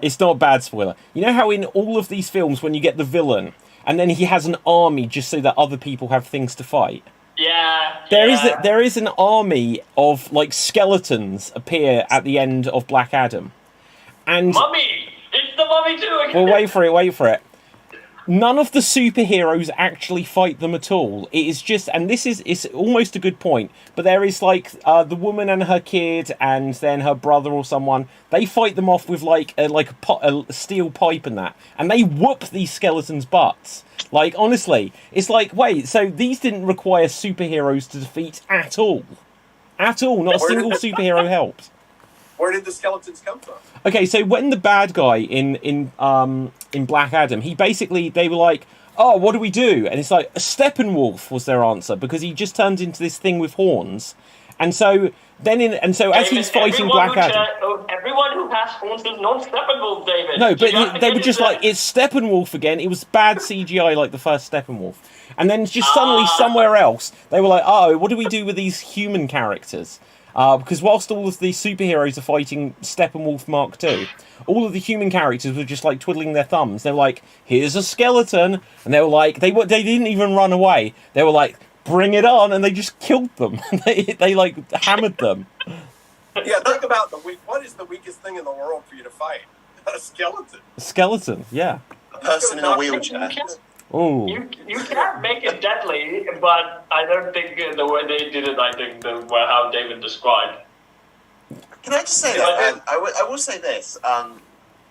it's not a bad spoiler. You know how in all of these films when you get the villain and then he has an army just so that other people have things to fight. Yeah. There is an army of skeletons appear at the end of Black Adam, and Mummy, it's the Mummy too again. Well, wait for it. None of the superheroes actually fight them at all. It is just, and it's almost a good point, but there is the woman and her kid, and then her brother or someone. They fight them off with a steel pipe and that, and they whoop these skeletons' butts. Honestly, it's wait, so these didn't require superheroes to defeat at all. Not a single superhero helped. Where did the skeletons come from? Okay, so when the bad guy in Black Adam, they were oh, what do we do? And it's Steppenwolf was their answer, because he just turns into this thing with horns. And so as he's fighting Black Adam, everyone who has horns is not Steppenwolf, David. No, but they were just it's Steppenwolf again. It was bad CGI like the first Steppenwolf. And then just suddenly somewhere else, they were oh, what do we do with these human characters? Because whilst all of the superheroes are fighting Steppenwolf Mark II, all of the human characters were just twiddling their thumbs. They were here's a skeleton, and they were they didn't even run away. They were bring it on, and they just killed them. they hammered them. Yeah, think about what is the weakest thing in the world for you to fight? A skeleton. A skeleton, yeah. A person in a wheelchair. Oh. You can't make it deadly, but I don't think the way they did it, I think how David described. Can I just say that? I will say this.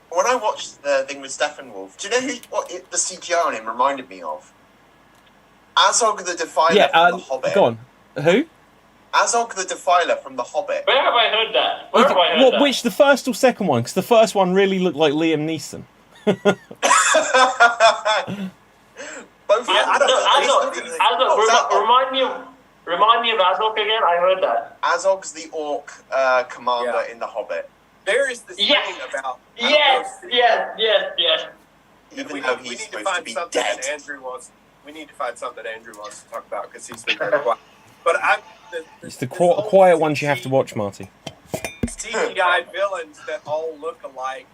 when I watched the thing with Steppenwolf, do you know what the CGI on him reminded me of? Azog the Defiler from The Hobbit. Go on. Who? Azog the Defiler from The Hobbit. Where have I heard that? Where have I heard that? Which, the first or second one? Because the first one really looked like Liam Neeson. Both. Yeah, Azog. Remind me of Azog again. I heard that. Azog's the orc commander in The Hobbit. There is this thing about... Yes. Even though he's supposed to be dead. We need to find something that Andrew wants to talk about, because he's been very quiet. But it's the quiet ones you have to watch, Marty. CGI villains that all look alike,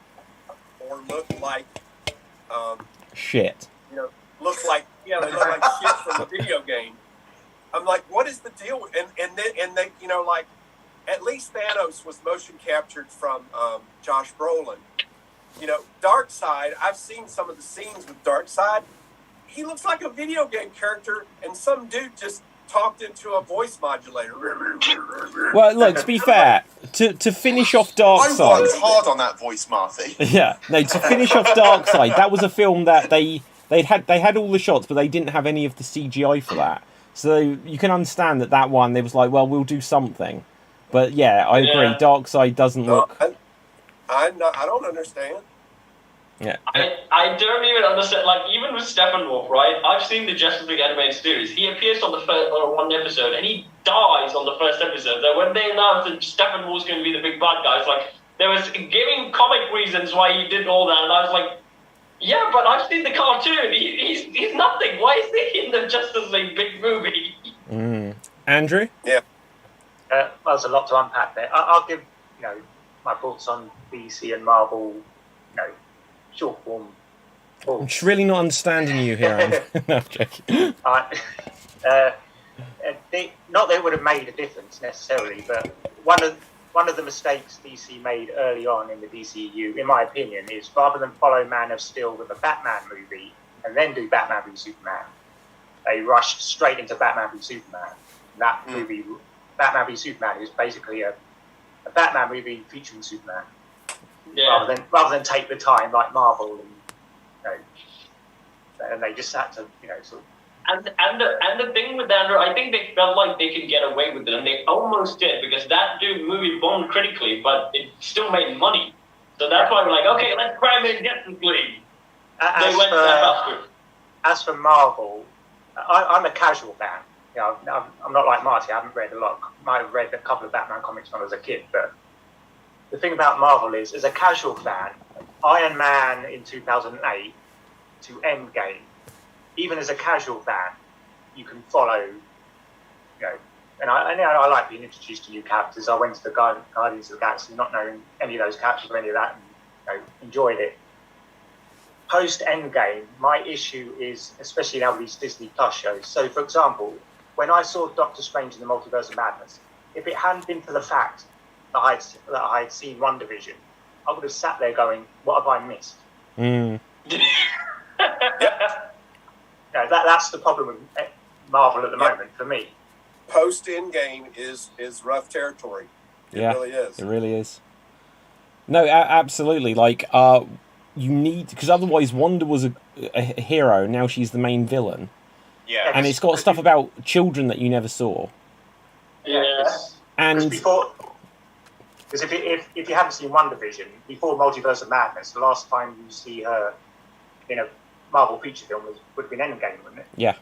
or look like... shit. You know, they look like shit from a video game. I'm like, what is the deal? And they, you know, like, at least Thanos was motion captured from Josh Brolin. You know, Darkseid, I've seen some of the scenes with Darkseid. He looks like a video game character, and some dude just talked into a voice modulator. Well, look, to be fair, to finish off Darkseid... I worked hard on that voice, Marty. Yeah, no, to finish off Darkseid, that was a film that they had all the shots, but they didn't have any of the CGI for that. So you can understand that one, they was like, well, we'll do something. But yeah, I agree, Darkseid doesn't look... I don't understand. Yeah. I don't even understand. Like, even with Steppenwolf, right? I've seen the Justice League animated series. He appears on the first one episode, and he dies on the first episode. So when they announced that Steppenwolf's going to be the big bad guy, it's like there was giving comic reasons why he did all that, and I was like, yeah, but I've seen the cartoon. He's nothing. Why is he in the Justice League big movie? Andrew? Yeah. There's a lot to unpack there. I'll give my thoughts on DC and Marvel. Short form. I'm just really not understanding you here, Andrew. No, I'm joking. Not that it would have made a difference necessarily, but one of the mistakes DC made early on in the DCU, in my opinion, is rather than follow Man of Steel with a Batman movie and then do Batman v Superman, they rushed straight into Batman v Superman. That movie, Batman v Superman, is basically a Batman movie featuring Superman. Yeah. Rather than take the time like Marvel, and they just had to, sort of. And the thing with Andrew, I think they felt like they could get away with it, and they almost did, because that movie bombed critically, but it still made money. So that's why we're like, okay, let's cram in Justice League. They went that faster. As for Marvel, I'm a casual fan. I'm not like Marty. I haven't read a lot. Might have read a couple of Batman comics when I was a kid, but the thing about Marvel is, as a casual fan, Iron Man in 2008 to Endgame, even as a casual fan, you can follow, and I like being introduced to new characters. I went to the Guardians of the Galaxy not knowing any of those characters or any of that, and enjoyed it. Post Endgame, my issue is, especially now with these Disney Plus shows. So, for example, when I saw Doctor Strange in the Multiverse of Madness, if it hadn't been for the fact that I had seen WandaVision, I would have sat there going, "What have I missed?" That's the problem with Marvel at the moment for me. Post Endgame is rough territory. It really is. It really is. No, absolutely. Like, you need, because otherwise Wanda was a hero. Now she's the main villain. Yeah, and it's got stuff about children that you never saw. Yes. And because if you haven't seen WandaVision, before Multiverse of Madness, the last time you see her in a Marvel feature film would have been Endgame, wouldn't it? Yeah.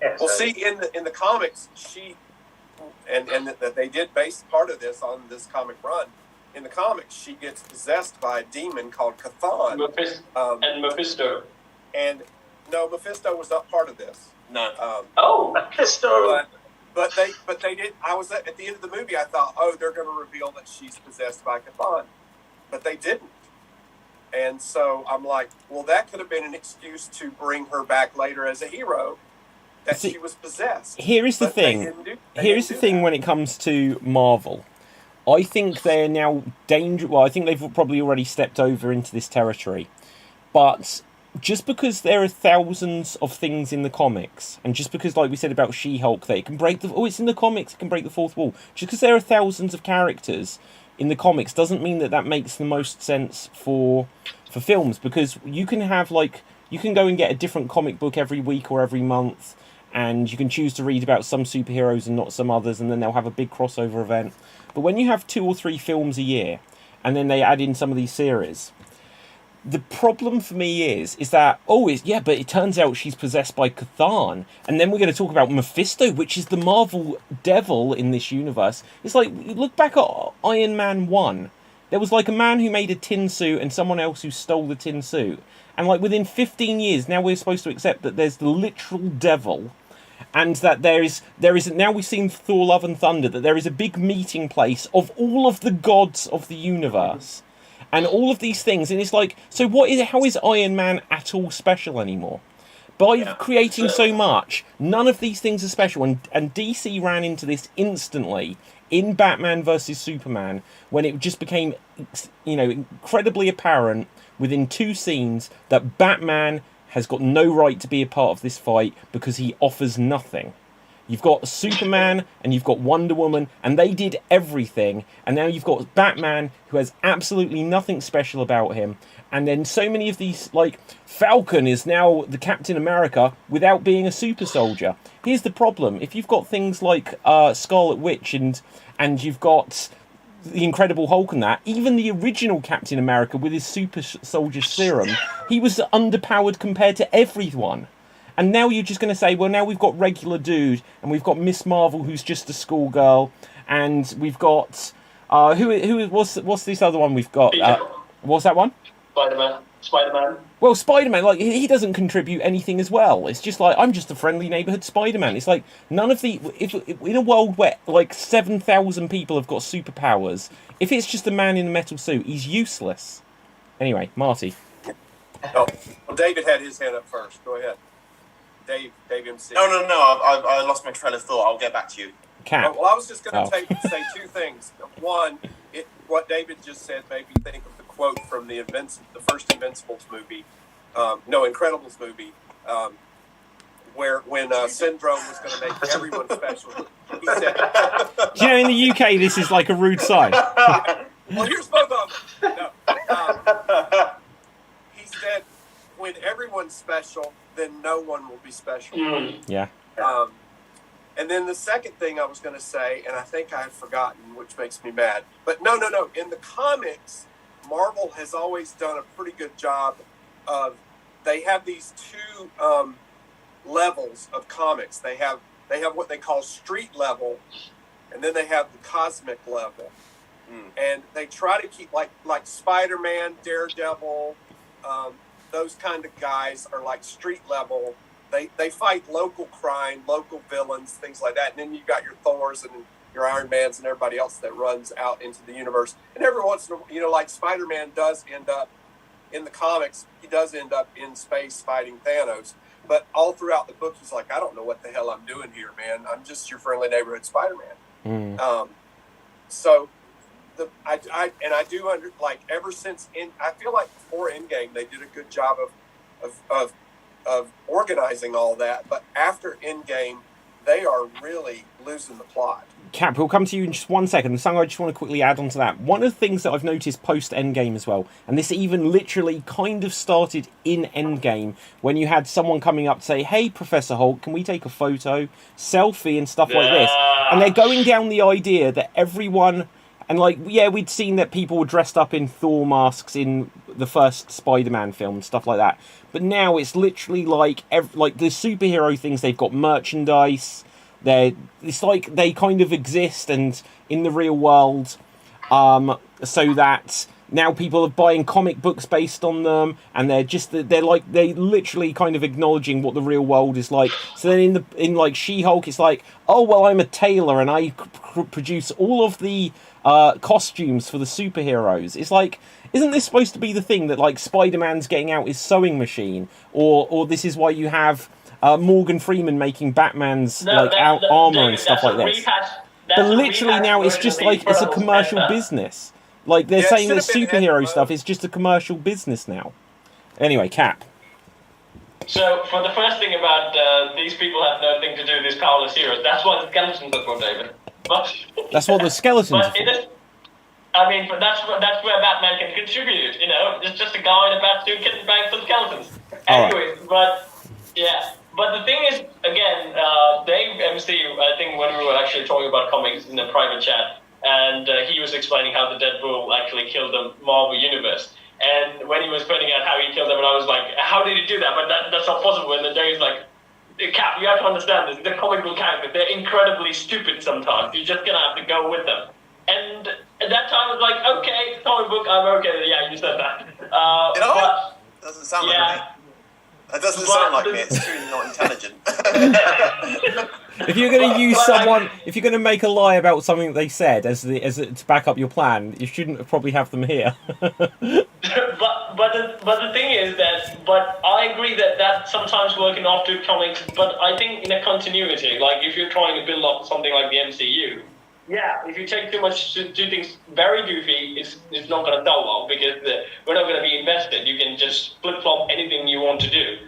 Well, see, in the comics, she and that they did base part of this on this comic run. In the comics, she gets possessed by a demon called Cthon. And Mephisto. And no, Mephisto was not part of this. No. Mephisto. But they did. I was at the end of the movie. I thought, they're going to reveal that she's possessed by Cthon, but they didn't. And so I'm like, well, that could have been an excuse to bring her back later as a hero. That she was possessed. Here is the thing. Here is the thing when it comes to Marvel. I think they're now dangerous. Well, I think they've probably already stepped over into this territory. But just because there are thousands of things in the comics, and just because, like we said about She-Hulk, that it can break the... Oh, it's in the comics, it can break the fourth wall. Just because there are thousands of characters in the comics doesn't mean that makes the most sense for films, because you can have you can go and get a different comic book every week or every month, and you can choose to read about some superheroes and not some others, and then they'll have a big crossover event. But when you have 2 or 3 films a year, and then they add in some of these series, the problem for me is that, but it turns out she's possessed by Cthulhu, and then we're going to talk about Mephisto, which is the Marvel devil in this universe. It's like, look back at Iron Man 1. There was like a man who made a tin suit and someone else who stole the tin suit. And like within 15 years, now we're supposed to accept that there's the literal devil, and that there is now we've seen Thor: Love and Thunder, that there is a big meeting place of all of the gods of the universe. And all of these things, and it's like, so how is Iron Man at all special anymore? By creating so much, none of these things are special, and DC ran into this instantly in Batman versus Superman, when it just became, incredibly apparent within 2 scenes that Batman has got no right to be a part of this fight because he offers nothing. You've got Superman and you've got Wonder Woman, and they did everything. And now you've got Batman, who has absolutely nothing special about him. And then so many of these, like Falcon is now the Captain America without being a super soldier. Here's the problem: if you've got things like Scarlet Witch and you've got the Incredible Hulk and that, even the original Captain America with his super soldier serum, he was underpowered compared to everyone. And now you're just going to say, well, now we've got regular dude, and we've got Miss Marvel, who's just a schoolgirl, and we've got what's this other one we've got? What's that one? Spider-Man. Well, Spider-Man, like, he doesn't contribute anything as well. It's just like, I'm just a friendly neighborhood Spider-Man. It's like none of the if in a world where like 7,000 people have got superpowers, if it's just a man in a metal suit, he's useless. Anyway, Marty. Oh, well, David had his hand up first. Go ahead. Dave MC. No. I lost my train of thought. I'll get back to you. Cap. Well, I was just going to say 2 things. One, what David just said made me think of the quote from the first Invincibles movie, Incredibles movie, where when Syndrome was going to make everyone special, he said, in the UK this is like a rude sign. well, here's both of them. No, he said, when everyone's special, then no one will be special. Yeah. And then the second thing I was going to say, and I think I had forgotten, which makes me mad. But no. In the comics, Marvel has always done a pretty good job of. They have these 2 levels of comics. They have what they call street level, and then they have the cosmic level. And they try to keep like Spider-Man, Daredevil. Those kind of guys are like street level. They fight local crime, local villains, things like that. And then you've got your Thors and your Iron Mans and everybody else that runs out into the universe. And every once in a while, like Spider-Man does end up in the comics, he does end up in space fighting Thanos. But all throughout the book, he's like, I don't know what the hell I'm doing here, man. I'm just your friendly neighborhood Spider-Man. So I do ever since I feel like before Endgame they did a good job of organizing all that, but after Endgame they are really losing the plot. Cap, we'll come to you in just 1 second. And something I just want to quickly add on to that. One of the things that I've noticed post Endgame as well, and this even literally kind of started in Endgame, when you had someone coming up to say, hey, Professor Hulk, can we take a photo, selfie and stuff like this? And they're going down the idea that everyone... And, we'd seen that people were dressed up in Thor masks in the first Spider-Man film, stuff like that. But now it's literally like the superhero things, they've got merchandise. It's like they kind of exist and in the real world, so that now people are buying comic books based on them, and they're literally kind of acknowledging what the real world is like. So then in She-Hulk, it's like, oh well, I'm a tailor and I produce all of the costumes for the superheroes. It's like, isn't this supposed to be the thing that Spider-Man's getting out his sewing machine, or this is why you have Morgan Freeman making Batman's armor and stuff like this? But literally now it's just it's a commercial business. They're saying that superhero stuff is just a commercial business now. Anyway, Cap. So, for the first thing about these people have nothing to do with these powerless heroes, that's what the skeletons are for, David. That's what the skeletons are for. I mean, but that's where Batman can contribute. You know, it's just a guy in a bat suit getting banged some skeletons. Anyways, but yeah. But the thing is, again, Dave MCU, I think when we were actually talking about comics in a private chat, and he was explaining how the Deadpool actually killed the Marvel Universe. And when he was pointing out how he killed them, and I was like, how did he do that? But that's not possible. And then Dave's like, Cap, you have to understand this. The comic book characters, they're incredibly stupid sometimes. You're just going to have to go with them. And at that time, I was like, okay, comic book, I'm okay. Yeah, you said that. Did I? Doesn't sound like me. That doesn't sound like me. It's truly not intelligent. If you're going to use someone, if you're going to make a lie about something that they said to back up your plan, you shouldn't probably have them here. but the thing is that, but I agree that sometimes working after comics, but I think in a continuity, like if you're trying to build up something like the MCU, yeah, if you take too much to do things very goofy, it's not going to sell well because we're not going to be invested. You can just flip-flop anything you want to do.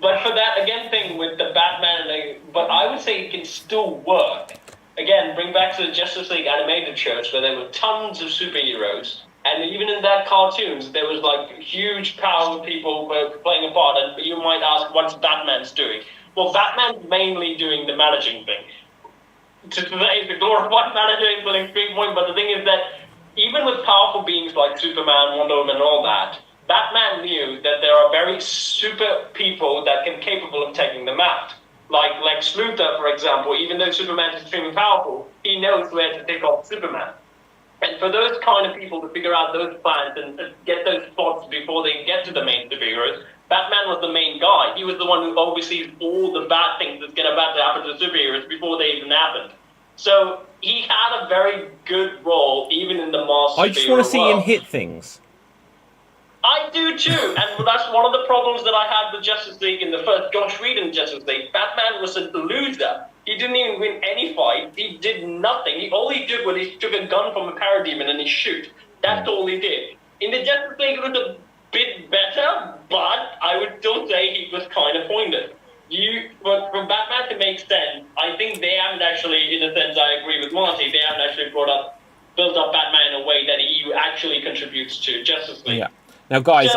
But for that, again, thing with the Batman, but I would say it can still work. Again, bring back to the Justice League animated shows where there were tons of superheroes. And even in that cartoons, there was like huge power people were playing a part. And you might ask, what's Batman's doing? Well, Batman's mainly doing the managing thing. To say the glorified manager is an extreme point, but the thing is that even with powerful beings like Superman, Wonder Woman, and all that, Batman knew that there are very super people that can capable of taking them out. Like Lex Luthor, for example, even though Superman is extremely powerful, he knows where to take off Superman. And for those kind of people to figure out those plans and get those spots before they get to the main superheroes, Batman was the main guy. He was the one who oversees all the bad things that's about to happen to superheroes before they even happened. So he had a very good role, even in the mass I just want to see him hit things. I do too, and that's one of the problems that I had with Justice League in the first Josh Whedon Justice League. Batman was a loser. He didn't even win any fight. He did nothing. All he did was he took a gun from a parademon and he shoot. That's all he did. In the Justice League, it was a bit better, but I would still say he was kind of pointless. But for Batman to make sense, I think they haven't actually, in a sense, I agree with Monty, they haven't actually built up Batman in a way that he actually contributes to Justice League. Yeah. Now, guys,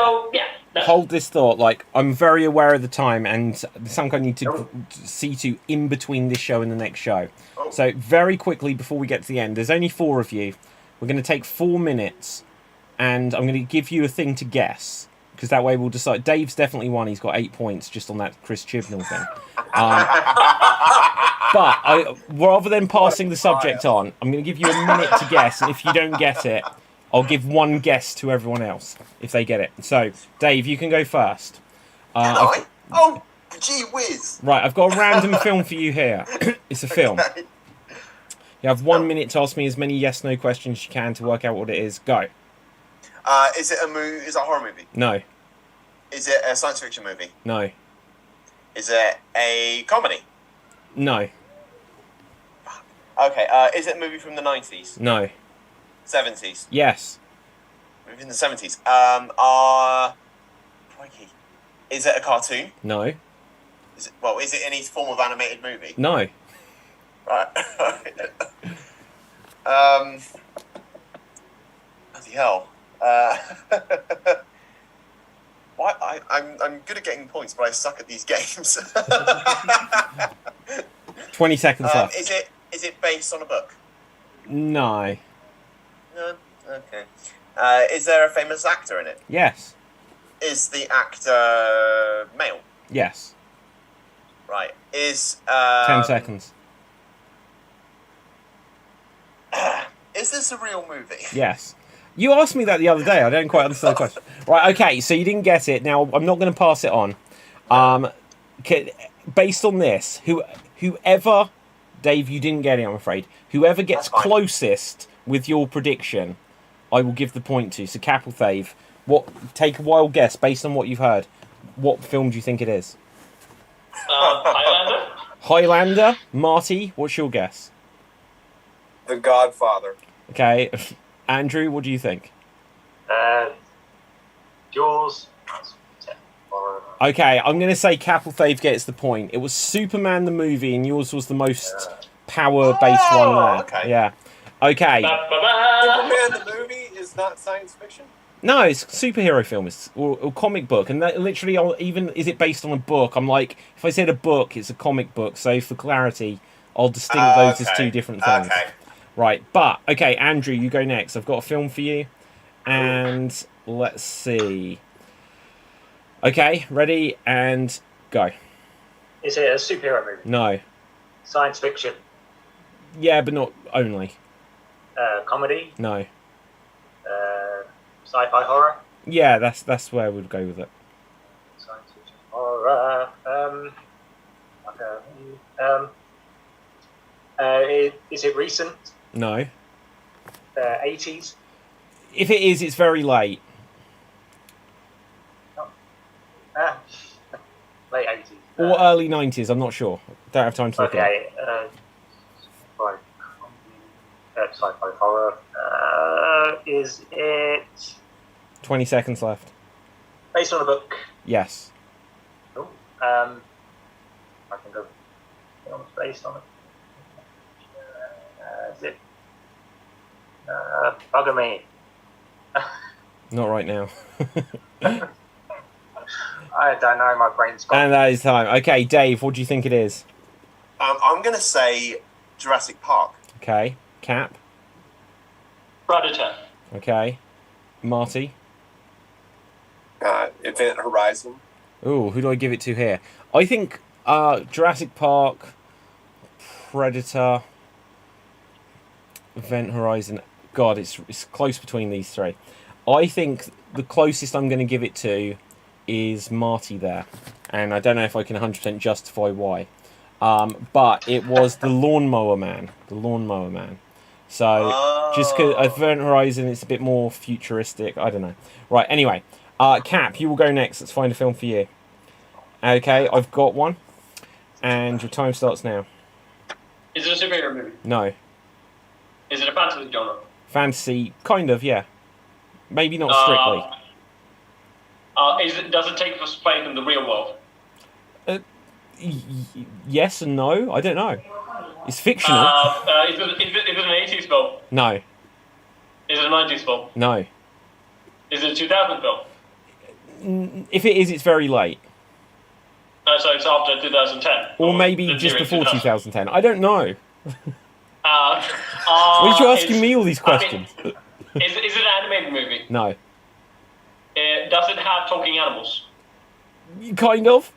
hold this thought. Like, I'm very aware of the time, and there's something I need to see to in between this show and the next show. Oh. So, very quickly, before we get to the end, there's only 4 of you. We're going to take 4 minutes, and I'm going to give you a thing to guess, because that way we'll decide. Dave's definitely won. He's got 8 points just on that Chris Chibnall thing. But rather than passing the subject on, I'm going to give you a minute to guess, and if you don't get it, I'll give 1 guess to everyone else if they get it. So, Dave, you can go first. Oh, gee whiz. Right, I've got a random film for you here. It's a film. Okay. You have 1 minute to ask me as many yes/no questions as you can to work out what it is. Go. Is it a movie? Is it a horror movie? No. Is it a science fiction movie? No. Is it a comedy? No. Okay. Is it a movie from the 90s? No. 70s? Yes. Movie in the 70s. Crikey. Is it a cartoon? No. Is it any form of animated movie? No. Right. Bloody hell. Why? I'm good at getting points, but I suck at these games. 20 seconds left. Is it based on a book? No. No. Okay. Is there a famous actor in it? Yes. Is the actor male? Yes. Right. Is 10 seconds. Is this a real movie? Yes. You asked me that the other day. I don't quite understand the question. Right, okay, so you didn't get it. Now, I'm not going to pass it on. Based on this, whoever... Dave, you didn't get it, I'm afraid. Whoever gets closest with your prediction, I will give the point to. So, Capelthave, take a wild guess based on what you've heard. What film do you think it is? Highlander? Highlander? Marty, what's your guess? The Godfather. Okay. Andrew, what do you think? Jaws. Okay, I'm going to say Capelthave gets the point. It was Superman the movie, and yours was the most power-based one there. Okay. Yeah. Okay. Superman the it's not science fiction? No, it's a superhero film. It's or comic book, and that literally, even is it based on a book? I'm like, if I said a book, it's a comic book. So for clarity, I'll distinct those as two different things. Okay. Right, but okay, Andrew, you go next. I've got a film for you, and let's see. Okay, ready and go. Is it a superhero movie? No. Science fiction? Yeah, but not only. Comedy? No. Sci-fi horror? Yeah, that's where we'd go with it. Science fiction horror. Is it recent? No. 80s? If it is, it's very late. Late 80s. Or early 90s, I'm not sure. Don't have time to look at it. Sci-fi horror. Is it 20 seconds left. based on a book? Yes. Oh, I can go. Films based on it. Is it? Bugger me. Not right now. I don't know. My brain's gone. And that is time. Okay, Dave, what do you think it is? I'm going to say Jurassic Park. Okay. Cap. Predator. Okay. Marty. Event Horizon. Ooh, who do I give it to here? I think Jurassic Park, Predator, Event Horizon. God, it's close between these three. I think the closest I'm going to give it to is Marty there. And I don't know if I can 100% justify why. But it was the Lawnmower Man. The Lawnmower Man. So, just because Event Horizon, it's a bit more futuristic. I don't know. Right, anyway. Cap, you will go next. Let's find a film for you. Okay, I've got one. And your time starts now. Is it a superhero movie? No. Is it a fantasy genre? Fantasy, kind of, yeah. Maybe not strictly. Does it take place in the real world? Yes and no. I don't know. It's fictional. Is it an 80s film? No. Is it a 90s film? No. Is it a 2000 film? If it is, it's very late. So it's after 2010? Or maybe just before 2010. I don't know. Why are you asking me all these questions? Is it an animated movie? No. Does it have talking animals? Kind of.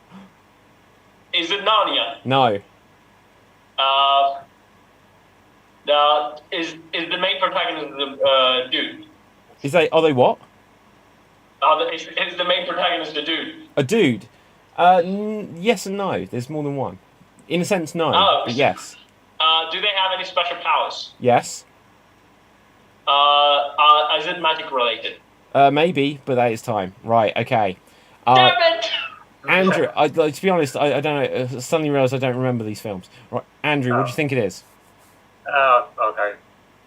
Is it Narnia? No. Is the main protagonist the dude? Are they what? Is the main protagonist a dude? A dude? Yes and no. There's more than one. In a sense, no. But yes. Do they have any special powers? Yes. Is it magic related? Maybe, but that is time. Right, okay. Damn it! Andrew, to be honest, I don't know. I suddenly realised I don't remember these films. Right, Andrew, what do you think it is? Okay.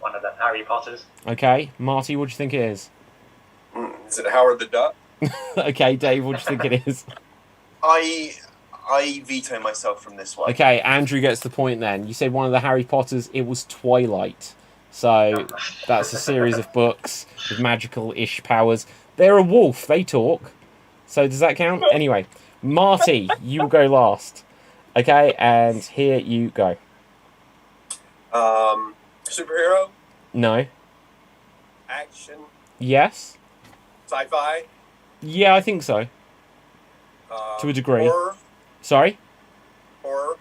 One of the Harry Potters. Okay. Marty, what do you think it is? Is it Howard the Duck? Okay, Dave, what do you think it is? I veto myself from this one. Okay, Andrew gets the point then. You said one of the Harry Potters, it was Twilight. So, that's a series of books with magical-ish powers. They're a wolf, they talk. So, does that count? Anyway, Marty, you will go last. Okay, and here you go. Superhero? No. Action? Yes? Sci-fi? Yeah, I think so. To a degree. Horror? Sorry? Horror?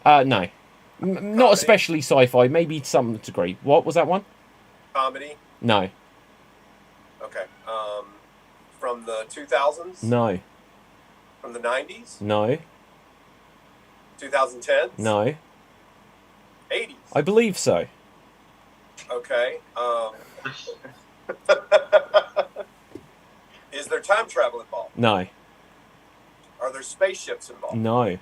No. Not especially sci-fi, maybe to some degree. What was that one? Comedy? No. Okay. From the 2000s? No. From the 90s? No. 2010s? No. 80s? I believe so. Okay. Is there time travel involved? No. Are there spaceships involved? No.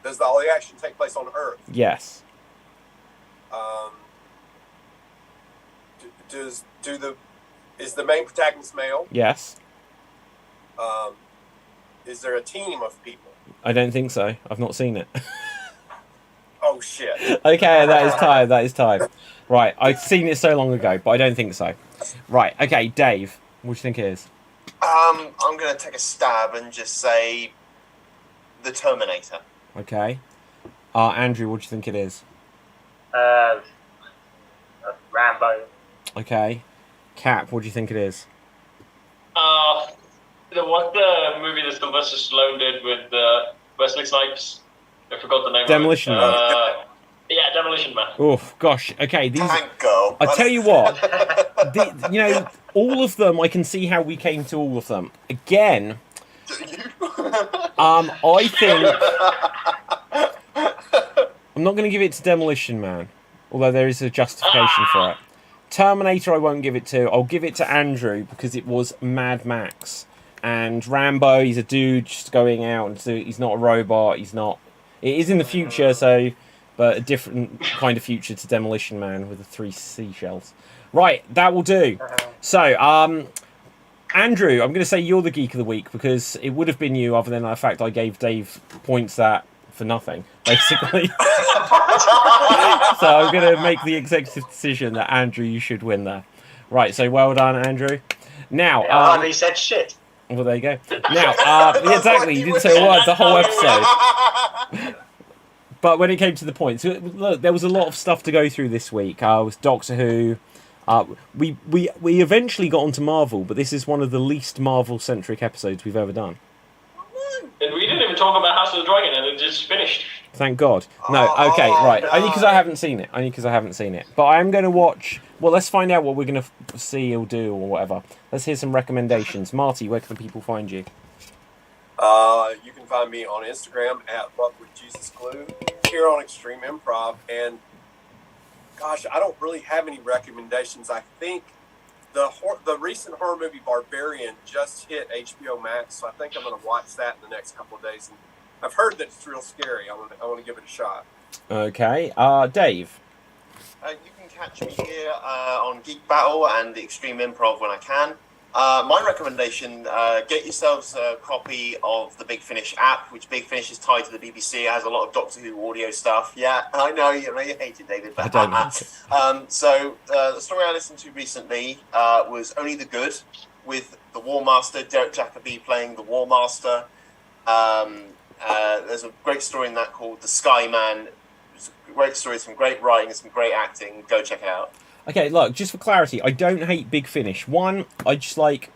Does all the action take place on Earth? Yes. Is the main protagonist male? Yes. Is there a team of people? I don't think so. I've not seen it. Oh shit. Okay, that is time. That is time. Right, I've seen it so long ago, but I don't think so. Right, okay, Dave, what do you think it is? I'm going to take a stab and just say The Terminator. Okay. Andrew, what do you think it is? Rambo. Okay. Cap, what do you think it is? What's the movie that Sylvester Stallone did with Wesley Snipes? I forgot the name Demolition of it. Man. Yeah, Demolition Man. Oh, gosh. Okay, these... Tank Girl. I tell you what, all of them, I can see how we came to all of them. Again, I think... I'm not going to give it to Demolition Man, although there is a justification for it. Terminator I won't give it to. I'll give it to Andrew because it was Mad Max. And Rambo, he's a dude just going out, and so he's not a robot, he's not... It is in the future, so... But a different kind of future to Demolition Man with the 3 seashells. Right, that will do. So, Andrew, I'm going to say you're the Geek of the Week because it would have been you other than the fact I gave Dave points that for nothing, basically. So I'm going to make the executive decision that Andrew, you should win there. Right, so well done, Andrew. Now, I hardly said shit. Well, there you go. Now, exactly, you didn't say a word the whole episode. But when it came to the points, look, there was a lot of stuff to go through this week. It was Doctor Who. We eventually got onto Marvel, but this is one of the least Marvel-centric episodes we've ever done. And we didn't even talk about House of the Dragon, and it just finished. Thank God. No, okay, right. Only because I haven't seen it. But I am going to watch... Well, let's find out what we're going to see or do or whatever. Let's hear some recommendations. Marty, where can the people find you? You can find me on Instagram at @WhatWoulJesusGlue, here on Extreme Improv, and gosh, I don't really have any recommendations. I think the recent horror movie Barbarian just hit HBO Max, so I think I'm going to watch that in the next couple of days. And I've heard that it's real scary. I want to give it a shot. Okay, Dave. You can catch me here on Geek Battle and Extreme Improv when I can. My recommendation, get yourselves a copy of the Big Finish app, which Big Finish is tied to the BBC. It has a lot of Doctor Who audio stuff. Yeah, I know you hate it, David. But I don't hate it. So the story I listened to recently was Only the Good, with the War Master, Derek Jacobi, playing the War Master. There's a great story in that called The Sky Man. It's a great story, some great writing, some great acting. Go check it out. Okay, look, just for clarity, I don't hate Big Finish. One, I just like...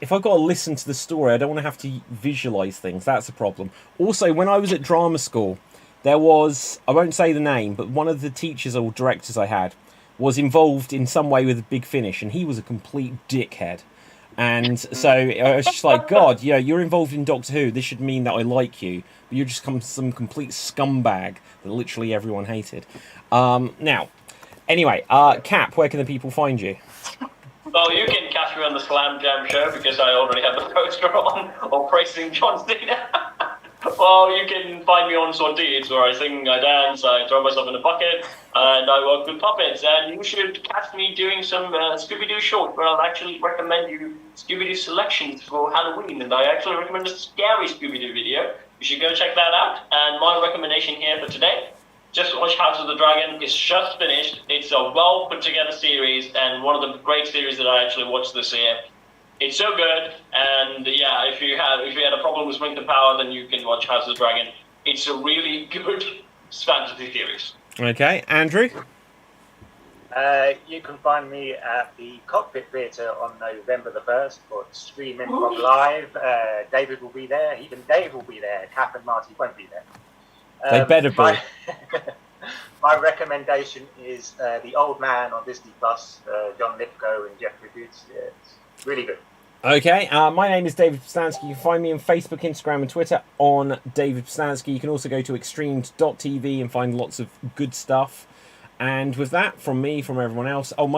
If I've got to listen to the story, I don't want to have to visualise things. That's a problem. Also, when I was at drama school, there was... I won't say the name, but one of the teachers or directors I had was involved in some way with Big Finish, and he was a complete dickhead. And so I was just like, God, you're involved in Doctor Who. This should mean that I like you. But you're just some complete scumbag that literally everyone hated. Now... Anyway, Cap, where can the people find you? Well, you can catch me on the Slam Jam show because I already have the poster on praising John Cena. Well, you can find me on Sorties where I sing, I dance, I throw myself in a bucket, and I work with puppets. And you should catch me doing some Scooby-Doo short where I'll actually recommend you Scooby-Doo selections for Halloween. And I actually recommend a scary Scooby-Doo video. You should go check that out. And my recommendation here for today, just watch House of the Dragon. It's just finished. It's a well put together series and one of the great series that I actually watched this year. It's so good, and yeah, if you had a problem with Ring to Power, then you can watch House of the Dragon. It's a really good fantasy series. Okay, Andrew? You can find me at the Cockpit Theatre on November the 1st for Extreme Improv Live. David will be there. Even Dave will be there. Cap and Marty won't be there. They better be. My recommendation is The Old Man on Disney Plus. John Lithgow and Jeffrey Boots. It's really good. Okay, my name is David Pstansky. You can find me on Facebook, Instagram, and Twitter on David Pstansky. You can also go to extremes.tv and find lots of good stuff. And with that, from me, from everyone else,